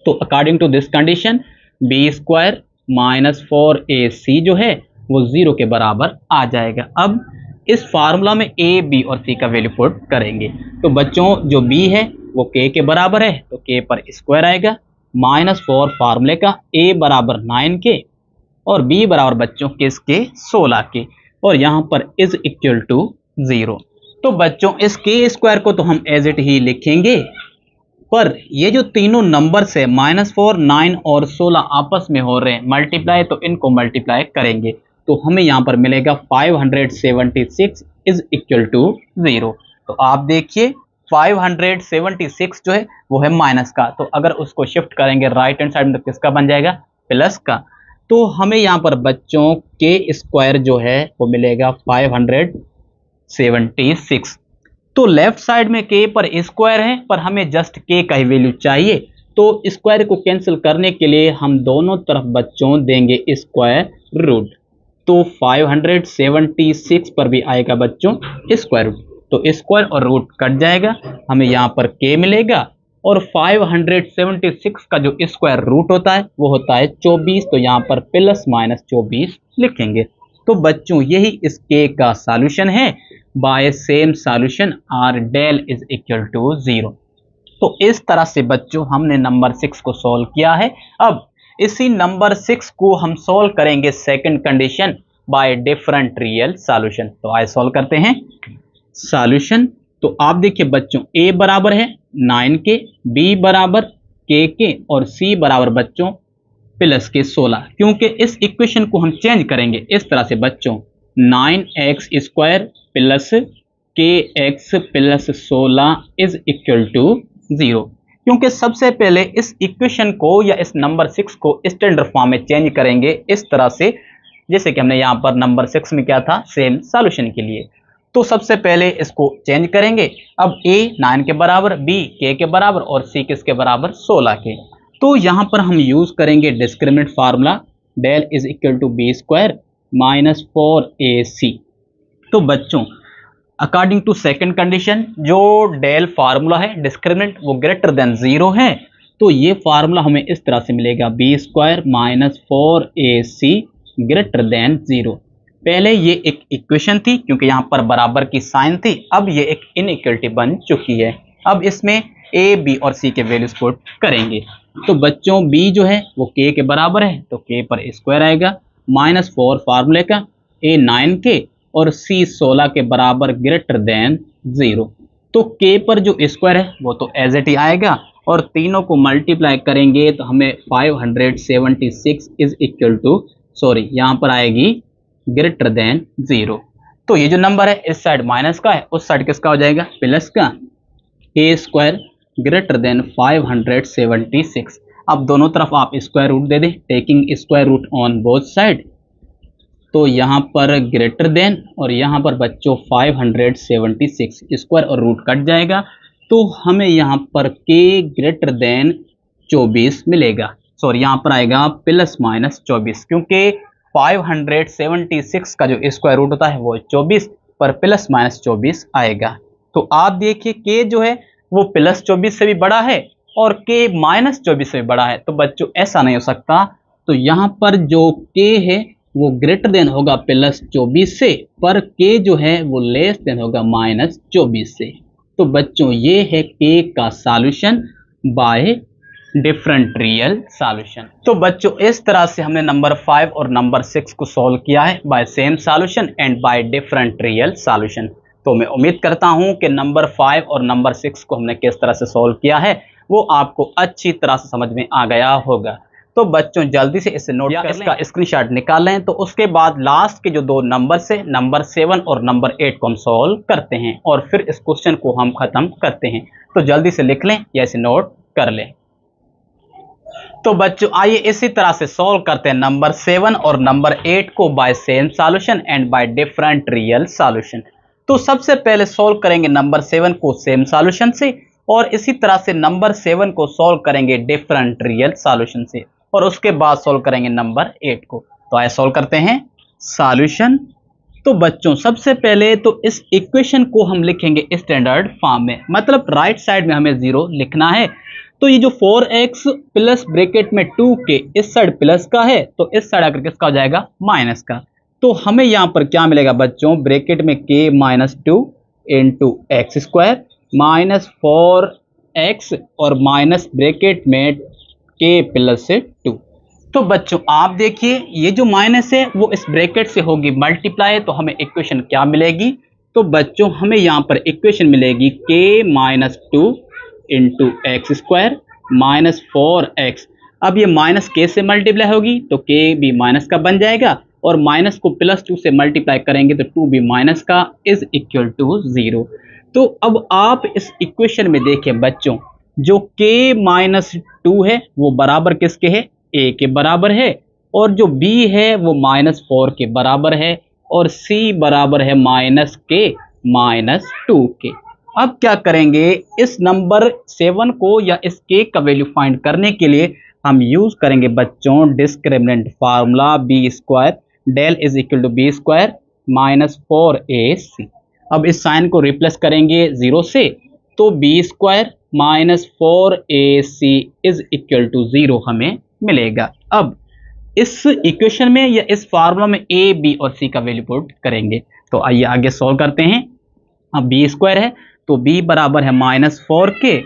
तो according to this condition B square minus 4ac जो है वो 0 के बराबर आ जाएगा। अब इस फार्मूला में a, b और c का वैल्यू पुट करेंगे। तो बच्चों जो b है वो k के बराबर है तो k पर स्क्वायर आएगा, माइनस 4 फार्मूले का, a बराबर 9 के और b बराबर बच्चों किसके, 16 के, और यहाँ पर इज इक्वल टू 0। तो बच्चों इस k स्क्वायर को तो हम एज इट ही लिखेंगे, पर ये जो तीनों नंबर्स है -4, 9 और 16 आपस में हो रहे हैं मल्टीप्लाई, तो इनको मल्टीप्लाई करेंगे तो हमें यहाँ पर मिलेगा 576 इज इक्वल टू 0। तो आप देखिए 576 जो है वो है माइनस का, तो अगर उसको शिफ्ट करेंगे राइट हैंड साइड में तो किसका बन जाएगा, प्लस का। तो हमें यहाँ पर बच्चों के स्क्वायर जो है वो मिलेगा 576। तो लेफ्ट साइड में k पर स्क्वायर है पर हमें जस्ट k का ही वैल्यू चाहिए, तो स्क्वायर को कैंसिल करने के लिए हम दोनों तरफ बच्चों देंगे स्क्वायर रूट। तो 576 पर भी आएगा बच्चों स्क्वायर रूट, तो स्क्वायर और रूट कट जाएगा, हमें यहाँ पर k मिलेगा और 576 का जो स्क्वायर रूट होता है वो होता है 24, तो यहाँ पर प्लस माइनस 24 लिखेंगे। तो बच्चों यही इस k का सॉल्यूशन है by same solution are del is equal to 0। तो इस तरह से बच्चों हमने नंबर 6 को सॉल्व किया है। अब इसी नंबर 6 को हम सॉल्व करेंगे second condition bye different real solution. तो आइए सॉल्व करते हैं सॉल्यूशन। तो आप देखिए बच्चों a बराबर है 9 के, b बराबर k के और c बराबर बच्चों प्लस के 16, क्योंकि इस इक्वेशन को हम चेंज करेंगे इस तरह से बच्चों 9x square plus kx plus 16 is equal to 0, क्योंकि सबसे पहले इस इक्वेशन को या इस नंबर 6 को स्टैंडर्ड फॉर्म में चेंज करेंगे इस तरह से, जैसे कि हमने यहाँ पर नंबर 6 में क्या था सेम सॉल्यूशन के लिए। तो सबसे पहले इसको चेंज करेंगे, अब a 9 के बराबर, b k के बराबर और c किसके बराबर 16 के। तो यहाँ पर हम यूज करेंगे discriminant formula del is equal to B square minus 4ac। तो बच्चों अकॉर्डिंग टू सेकंड कंडीशन जो डेल फार्मूला है डिस्क्रिमिनेंट वो ग्रेटर देन 0 है, तो ये फार्मूला हमें इस तरह से मिलेगा B square minus 4ac greater than 0। पहले ये एक इक्वेशन थी क्योंकि यहाँ पर बराबर की साइन थी, अब ये एक इनइक्वलिटी बन चुकी है। अब इसमें a b और c के वैल्यूज पुट करेंगे। तो बच्चों b जो है वो k के बराबर है तो k पर स्क्वायर आएगा, माइनस 4 फार्मूले का, a 9k और c 16 के बराबर ग्रेटर देन 0। तो k पर जो स्क्वायर है वो तो एज इट ही आएगा और तीनों को मल्टीप्लाई करेंगे तो हमें 576 इज इक्वल टू यहाँ पर आएगी ग्रेटर देन 0। तो ये जो नंबर है इस साइड माइनस का है, उस साइड किसका हो जाएगा प्लस का, a स्क्वायर ग्रेटर देन 576। अब दोनों तरफ आप स्क्वायर रूट दे दें, taking square root on both side. तो यहाँ पर ग्रेटर देन और यहाँ पर बच्चों 576 स्क्वायर और रूट कट जाएगा तो हमें यहाँ पर k ग्रेटर देन 24 मिलेगा। यहाँ पर आएगा प्लस माइनस 24 क्योंकि 576 का जो स्क्वायर रूट होता है वो 24 पर प्लस माइनस 24 आएगा। तो आप देखिए k जो है वो प्लस 24 से भी बड़ा है और k माइनस 24 से भी बड़ा है, तो बच्चों ऐसा नहीं हो सकता। तो यहाँ पर जो k है वो ग्रेटर देन होगा प्लस 24 से, पर k जो है वो लेस देन होगा माइनस 24 से। तो बच्चों ये है k का solution by different real solution. तो बच्चों इस तरह से हमने नंबर 5 और नंबर 6 को सॉल्व किया है by same solution and by different real solution. तो मैं उम्मीद करता हूं कि नंबर 5 और नंबर 6 को हमने किस तरह से सॉल्व किया है वो आपको अच्छी तरह से समझ में आ गया होगा। तो बच्चों जल्दी से इसे नोट कर इसका स्क्रीनशॉट निकाल लें। तो उसके बाद लास्ट के जो दो नंबर से नंबर 7 और नंबर 8 को हम सॉल्व करते हैं और फिर इस क्वेश्चन को हम खत्म करते हैं। तो जल्दी से लिख लें या इसे नोट कर लें। तो बच्चों आइए इसी तरह से सॉल्व करते हैं नंबर 7 और नंबर 8 को by same solution and by different real solution. तो सबसे पहले सॉल्व करेंगे नंबर 7 को सेम सॉल्यूशन से और इसी तरह से नंबर 7 को सॉल्व करेंगे डिफरेंट रियल सॉल्यूशन से और उसके बाद सॉल्व करेंगे नंबर 8 को। तो आइए सॉल्व करते हैं सॉल्यूशन। तो बच्चों सबसे पहले तो इस इक्वेशन को हम लिखेंगे स्टैंडर्ड फॉर्म में, मतलब राइट साइड में हमें 0 लिखना है। तो ये जो 4x प्लस ब्रैकेट में 2k इस साइड प्लस का है तो इस साइड आकर किसका हो जाएगा माइनस का। तो हमें यहाँ पर क्या मिलेगा बच्चों, ब्रैकेट में k minus 2 into x square minus 4x और माइनस ब्रैकेट में k प्लस 2। तो बच्चों आप देखिए ये जो माइनस है वो इस ब्रैकेट से होगी मल्टीप्लाई, तो हमें इक्वेशन क्या मिलेगी। तो बच्चों हमें यहाँ पर इक्वेशन मिलेगी k minus 2 into x square minus 4x। अब ये माइनस k से मल्टीप्लाई होगी तो k भी माइनस का बन जाएगा और माइनस को प्लस 2 से मल्टीप्लाई करेंगे तो 2 भी माइनस का इज इक्वल टू 0। तो अब आप इस इक्वेशन में देखें बच्चों, जो k माइनस 2 है वो बराबर किसके है, a के बराबर है, और जो b है वो माइनस 4 के बराबर है और c बराबर है माइनस k माइनस 2 के। अब क्या करेंगे, इस नंबर 7 को या इस k का वैल्यू फाइंड करने के लिए हम यूज करेंगे बच्चों discriminant formula B square del is equal to B square minus 4ac। अब इस साइन को रिप्लेस करेंगे 0 से तो B square minus 4ac is equal to 0 हमें मिलेगा। अब इस इक्वेशन में या इस फार्मूला में a b और c का वैल्यू पुट करेंगे। तो आइए आगे सॉल्व करते हैं। अब बी स्क्वायर है तो b बराबर है माइनस 4k,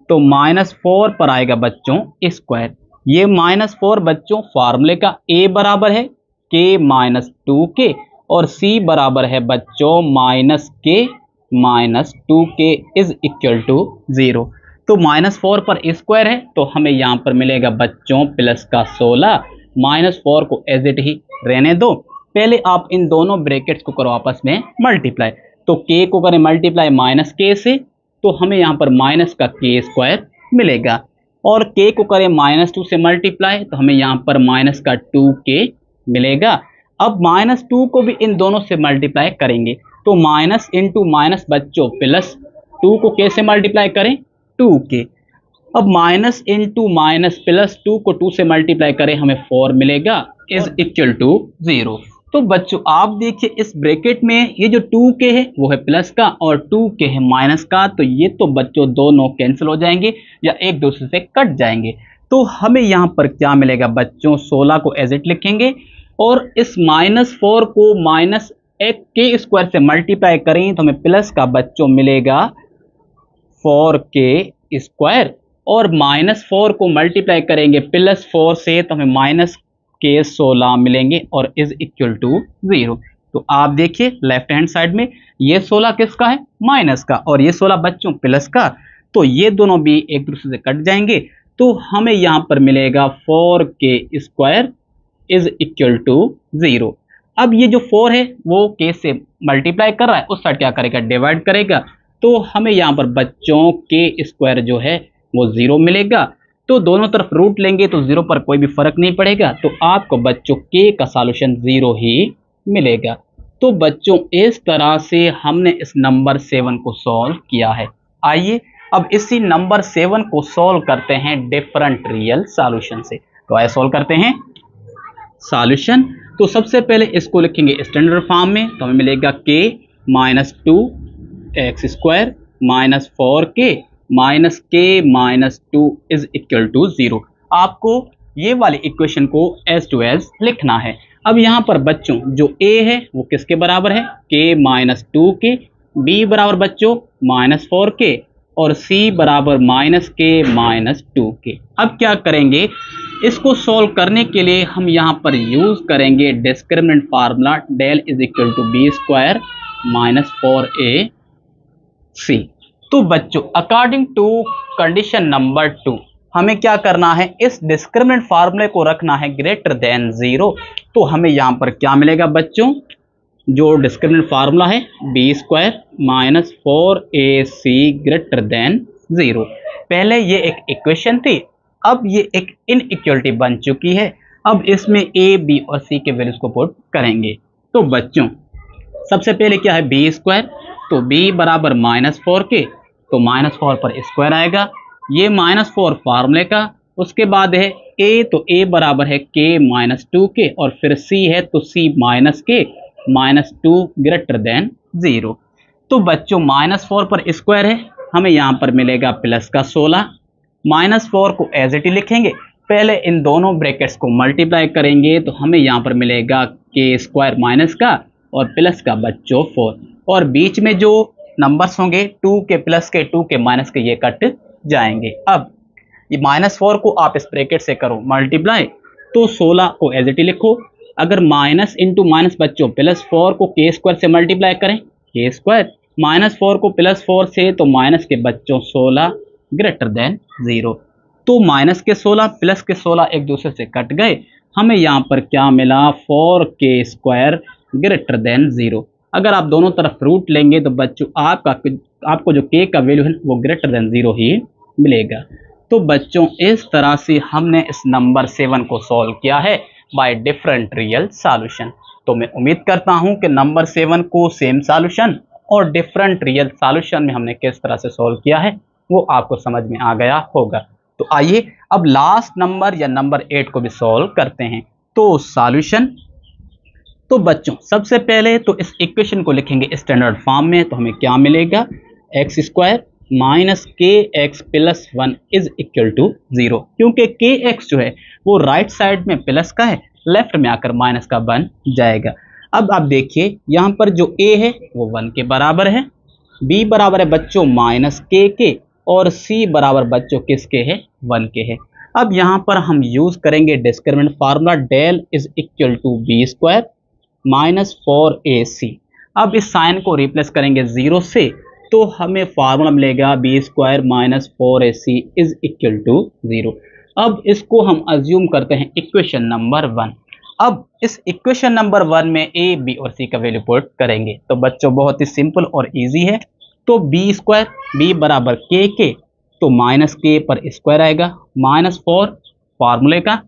तो माइनस 4 पर आएगा बच्चों स्क्वायर। ये माइनस 4 बच्चों फार्मूले का a बराबर है k माइनस 2k और c बराबर है बच्चों minus k minus 2k is equal to 0। तो माइनस 4 पर स्क्वायर है तो हमें यहाँ पर मिलेगा बच्चों प्लस का 16, माइनस 4 को एज इट ही रहने दो। पहले आप इन दोनों ब्रैकेट्स को करो आपस में मल्टीप्लाई, तो k को करें मल्टीप्लाई माइनस k से तो हमें यहाँ पर माइनस का k स्क्वायर मिलेगा, और k को करें माइनस 2 से मल्टीप्लाई तो हमें यहाँ पर माइनस का 2k मिलेगा। अब माइनस 2 को भी इन दोनों से मल्टीप्लाई करेंगे तो माइनस इंटू माइनस बच्चों प्लस 2 को k से मल्टीप्लाई करें 2k। अब माइनस इंटू माइनस प्लस 2 को 2 से मल्टीप्लाई करें हमें 4 मिलेगा इज इक्वल टू 0। तो बच्चों आप देखिए इस ब्रैकेट में ये जो 2k है वो है प्लस का और 2k है माइनस का, तो ये तो बच्चों दोनों कैंसिल हो जाएंगे या एक दूसरे से कट जाएंगे। तो हमें यहाँ पर क्या मिलेगा बच्चों, 16 को एज इट लिखेंगे और इस -4 को माइनस k स्क्वायर से मल्टीप्लाई करें तो हमें प्लस का बच्चों मिलेगा 4k स्क्वायर और -4 को मल्टीप्लाई करेंगे +4 से तो हमें -k16 मिलेंगे और इज इक्वल टू 0। तो आप देखिए लेफ्ट हैंड साइड में ये 16 किसका है, माइनस का, और ये 16 बच्चों प्लस का, तो ये दोनों भी एक दूसरे से कट जाएंगे। तो हमें यहां पर मिलेगा 4k square is equal to 0। अब ये जो 4 है वो k से मल्टीप्लाई कर रहा है, उस साइड क्या करेगा, डिवाइड करेगा, तो हमें यहाँ पर बच्चों k स्क्वायर जो है वो 0 मिलेगा। तो दोनों तरफ रूट लेंगे तो 0 पर कोई भी फर्क नहीं पड़ेगा, तो आपको बच्चों k का सॉल्यूशन 0 ही मिलेगा। तो बच्चों इस तरह से हमने इस नंबर 7 को सॉल्व किया है। आइए अब इसी नंबर 7 को सॉल्व करते हैं डिफरेंट रियल सॉल्यूशन से। तो आइए सॉल्व करते हैं सॉल्यूशन। तो सबसे पहले इसको लिखेंगे स्टैंडर्ड फॉर्म में, तो हमें मिलेगा k - 2x square minus 4k minus k minus 2 is equal to 0। आपको ये वाली इक्वेशन को एज टू एज लिखना है। अब यहाँ पर बच्चों जो a है वो किसके बराबर है, k माइनस 2k, b बराबर बच्चों -4k और c बराबर -k माइनस 2k। अब क्या करेंगे, इसको सॉल्व करने के लिए हम यहाँ पर यूज करेंगे discriminant formula del is equal to B square -4ac। तो बच्चों अकॉर्डिंग टू कंडीशन नंबर 2 हमें क्या करना है, इस डिस्क्रिमिनेंट फार्मूले को रखना है ग्रेटर देन 0। तो हमें यहाँ पर क्या मिलेगा बच्चों, जो डिस्क्रिमिनेंट फार्मूला है B square -4ac greater than 0। पहले ये एक इक्वेशन थी, अब ये एक इनइक्वालिटी बन चुकी है। अब इसमें a, b और c के वैल्यूज को पुट करेंगे। तो बच्चों सबसे पहले क्या है b स्क्वायर, तो b बराबर -4k, तो -4 पर स्क्वायर आएगा, ये -4 फार्मूले का। उसके बाद है a, तो a बराबर है k माइनस 2k और फिर c है तो c minus k minus 2 greater than 0। तो बच्चों -4 पर स्क्वायर है, हमें यहाँ पर मिलेगा प्लस का 16, -4 को एज इट लिखेंगे, पहले इन दोनों ब्रैकेट्स को मल्टीप्लाई करेंगे तो हमें यहाँ पर मिलेगा k स्क्वायर माइनस का और प्लस का बच्चों 4, और बीच में जो नंबर्स होंगे 2k प्लस के 2k माइनस के ये कट जाएंगे। अब ये -4 को आप इस ब्रैकेट से करो मल्टीप्लाई, तो 16 को एज इट लिखो। अगर माइनस इंटू माइनस बच्चों +4 को k स्क्वायर से मल्टीप्लाई करें, k स्क्वायर -4 को +4 से तो माइनस के बच्चों 16 ग्रेटर देन 0। तो माइनस के 16 प्लस के 16 एक दूसरे से कट गए, हमें यहाँ पर क्या मिला 4k स्क्वायर ग्रेटर देन 0। अगर आप दोनों तरफ रूट लेंगे तो बच्चों आपको जो k का वैल्यू है वो ग्रेटर देन 0 ही मिलेगा। तो बच्चों इस तरह से हमने इस नंबर 7 को सॉल्व किया है बाय डिफरेंट रियल सॉल्यूशन। तो मैं उम्मीद करता हूं कि नंबर 7 को सेम सॉल्यूशन और डिफरेंट रियल सॉल्यूशन में हमने किस तरह से सॉल्व किया है वो आपको समझ में आ गया होगा। तो आइए अब लास्ट नंबर या नंबर 8 को भी सॉल्व करते हैं। तो सॉल्यूशन, तो बच्चों सबसे पहले तो इस इक्वेशन को लिखेंगे स्टैंडर्ड फॉर्म में, तो हमें क्या मिलेगा x square minus kx plus 1 is equal to 0। क्योंकि kx जो है वो राइट साइड में प्लस का है, लेफ्ट में आकर माइनस का बन जाएगा। अब आप देखिए यहाँ पर जो a है वो 1 के बराबर है, b बराबर है बच्चों -k के और c बराबर बच्चों किसके है, 1 के है। अब यहाँ पर हम यूज करेंगे discriminant formula del is equal to B square -4ac। अब इस साइन को रिप्लेस करेंगे 0 से, तो हमें फार्मूला मिलेगा B square -4ac is equal to 0। अब इसको हम अज्यूम करते हैं इक्वेशन नंबर 1। अब इस इक्वेशन नंबर 1 में a, b और c का वैल्यू पुट करेंगे। तो बच्चों बहुत ही सिंपल और इजी है। तो b स्क्वायर, b बराबर k के, तो -k पर स्क्वायर आएगा, -4 फार्मूले का,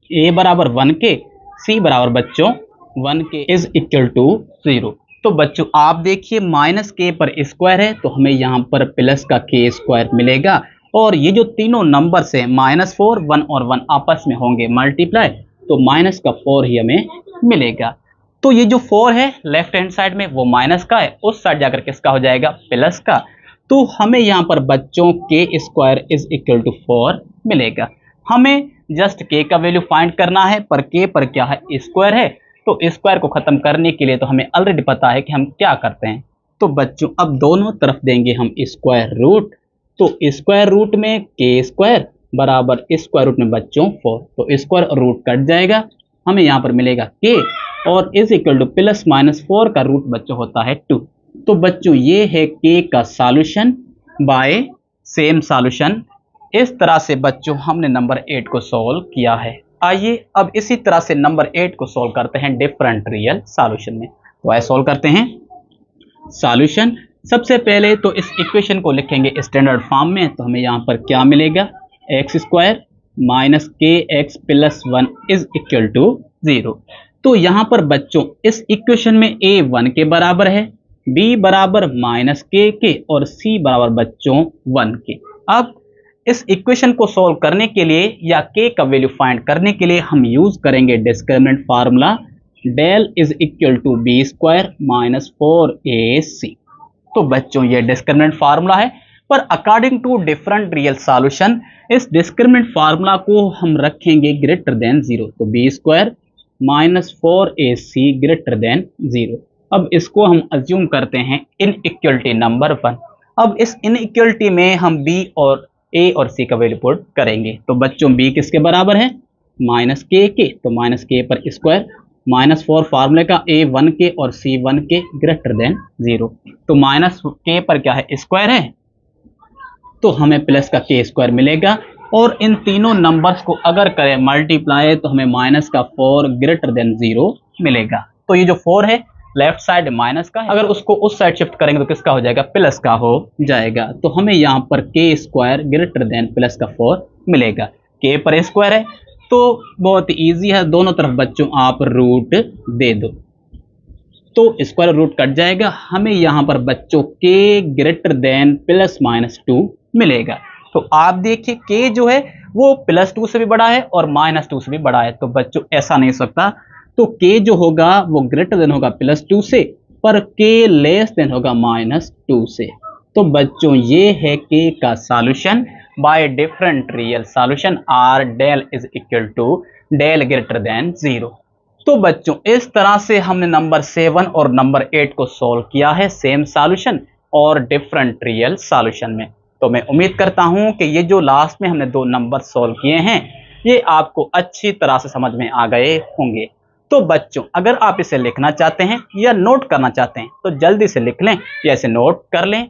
a बराबर 1 के, c बराबर बच्चों 1 के इज इक्वल टू 0। तो बच्चों आप देखिए -k पर स्क्वायर है तो हमें यहाँ पर प्लस का k स्क्वायर मिलेगा, और ये जो तीनों नंबर्स हैं -4, 1 और 1 आपस में होंगे मल्टीप्लाई, तो -4 ही हमें मिलेगा। तो ये जो 4 है लेफ्ट हैंड साइड में वो माइनस का है, उस साइड जाकर किसका हो जाएगा, प्लस का। तो हमें यहाँ पर बच्चों के स्क्वायर इज इक्वल टू 4 मिलेगा। हमें जस्ट के का वैल्यू फाइंड करना है, पर के पर क्या है, स्क्वायर है। तो स्क्वायर को खत्म करने के लिए तो हमें ऑलरेडी पता है कि हम क्या करते हैं। तो बच्चों अब दोनों तरफ देंगे हम स्क्वायर रूट। तो स्क्वायर रूट में के स्क्वायर बराबर स्क्वायर रूट में बच्चों 4, तो स्क्वायर रूट कट जाएगा, हमें यहाँ पर मिलेगा के, और is equal two plus minus 4 का रूट बच्चों होता है 2। तो बच्चों ये है के का सॉल्यूशन बाय सेम सॉल्यूशन। इस तरह से बच्चों हमने नंबर 8 को सॉल्व किया है। आइए अब इसी तरह से नंबर 8 को सॉल्व करते हैं डिफरेंट रियल सॉल्यूशन में। तो आइए सॉल्व करते हैं सॉल्यूशन। सबसे पहले तो इस इक्वेशन को लिखेंगे स्टैंडर्ड फॉर्म में। तो हमें यहाँ पर क्या मिलेगा, X square minus K X plus 1 is equal to 0। तो यहाँ पर बच्चों इस इक्वेशन में a 1 के बराबर है, b बराबर माइनस के और c बराबर बच्चों 1 के। अब इस इक्वेशन को सॉल्व करने के लिए या के का वैल्यू फाइंड करने के लिए हम यूज करेंगे discriminant formula, del is equal to B square minus 4ac। तो बच्चों ये डिस्क्रिमिनेंट फार्मूला है, पर according to different real solution इस डिस्क्रिमिनेंट फार्मूला को हम रखेंगे ग्रेटर देन 0। तो B square minus 4ac greater than 0। अब इसको हम अज्यूम करते हैं इनइक्वलिटी नंबर 1। अब इस इनइक्वलिटी में हम b और a और c का वैल्यू पुट करेंगे। तो बच्चों b किसके बराबर है, माइनस के, तो माइनस के पर स्क्वायर, माइनस 4 फार्मूले का a 1 के और c 1 के ग्रेटर देन 0। तो माइनस के पर क्या है, स्क्वायर है, तो हमें प्लस का के स्क्वायर मिलेगा। और इन तीनों नंबर्स को अगर करें मल्टीप्लाई तो हमें माइनस का 4 ग्रेटर देन 0 मिलेगा। तो ये जो 4 है लेफ्ट साइड माइनस का है, अगर उसको उस साइड शिफ्ट करेंगे तो किसका हो जाएगा, प्लस का हो जाएगा। तो हमें यहाँ पर के स्क्वायर ग्रेटर देन प्लस का 4 मिलेगा। के पर स्क्वायर है तो बहुत ईजी है, दोनों तरफ बच्चों आप रूट दे दो तो स्क्वायर रूट कट जाएगा। हमें यहाँ पर बच्चों के ग्रेटर देन प्लस माइनस 2 मिलेगा। तो आप देखिए के जो है वो प्लस 2 से भी बड़ा है और माइनस 2 से भी बड़ा है, तो बच्चों ऐसा नहीं हो सकता। तो के जो होगा वो ग्रेटर देन होगा प्लस 2 से, पर के लेस देन होगा माइनस 2 से। तो बच्चों ये है के का solution by different real solution are del is equal to del greater than 0। तो बच्चों इस तरह से हमने नंबर 7 और नंबर 8 को सॉल्व किया है सेम सॉल्यूशन और डिफरेंट रियल सॉल्यूशन में। तो मैं उम्मीद करता हूं कि ये जो लास्ट में हमने 2 नंबर सॉल्व किए हैं ये आपको अच्छी तरह से समझ में आ गए होंगे। तो बच्चों अगर आप इसे लिखना चाहते हैं या नोट करना चाहते हैं तो जल्दी से लिख लें या इसे नोट कर लें।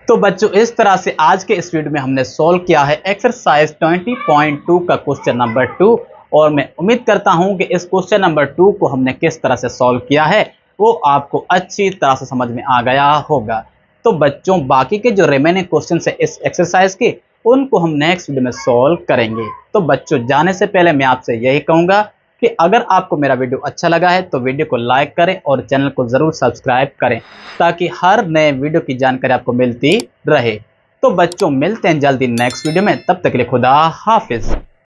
तो बच्चों इस तरह से आज के इस वीडियो में हमने सॉल्व किया है एक्सरसाइज 20.2 का क्वेश्चन नंबर 2, और मैं उम्मीद करता हूं कि इस क्वेश्चन नंबर 2 को हमने किस तरह से सॉल्व किया है वो आपको अच्छी तरह से समझ में आ गया होगा। तो बच्चों बाकी के जो रिमेनिंग क्वेश्चन है इस एक्सरसाइज के उनको हम नेक्स्ट वीडियो में सॉल्व करेंगे। तो बच्चों जाने से पहले मैं आपसे यही कहूंगा कि अगर आपको मेरा वीडियो अच्छा लगा है तो वीडियो को लाइक करें और चैनल को जरूर सब्सक्राइब करें ताकि हर नए वीडियो की जानकारी आपको मिलती रहे। तो बच्चों मिलते हैं जल्दी नेक्स्ट वीडियो में, तब तक के लिए खुदा हाफिज।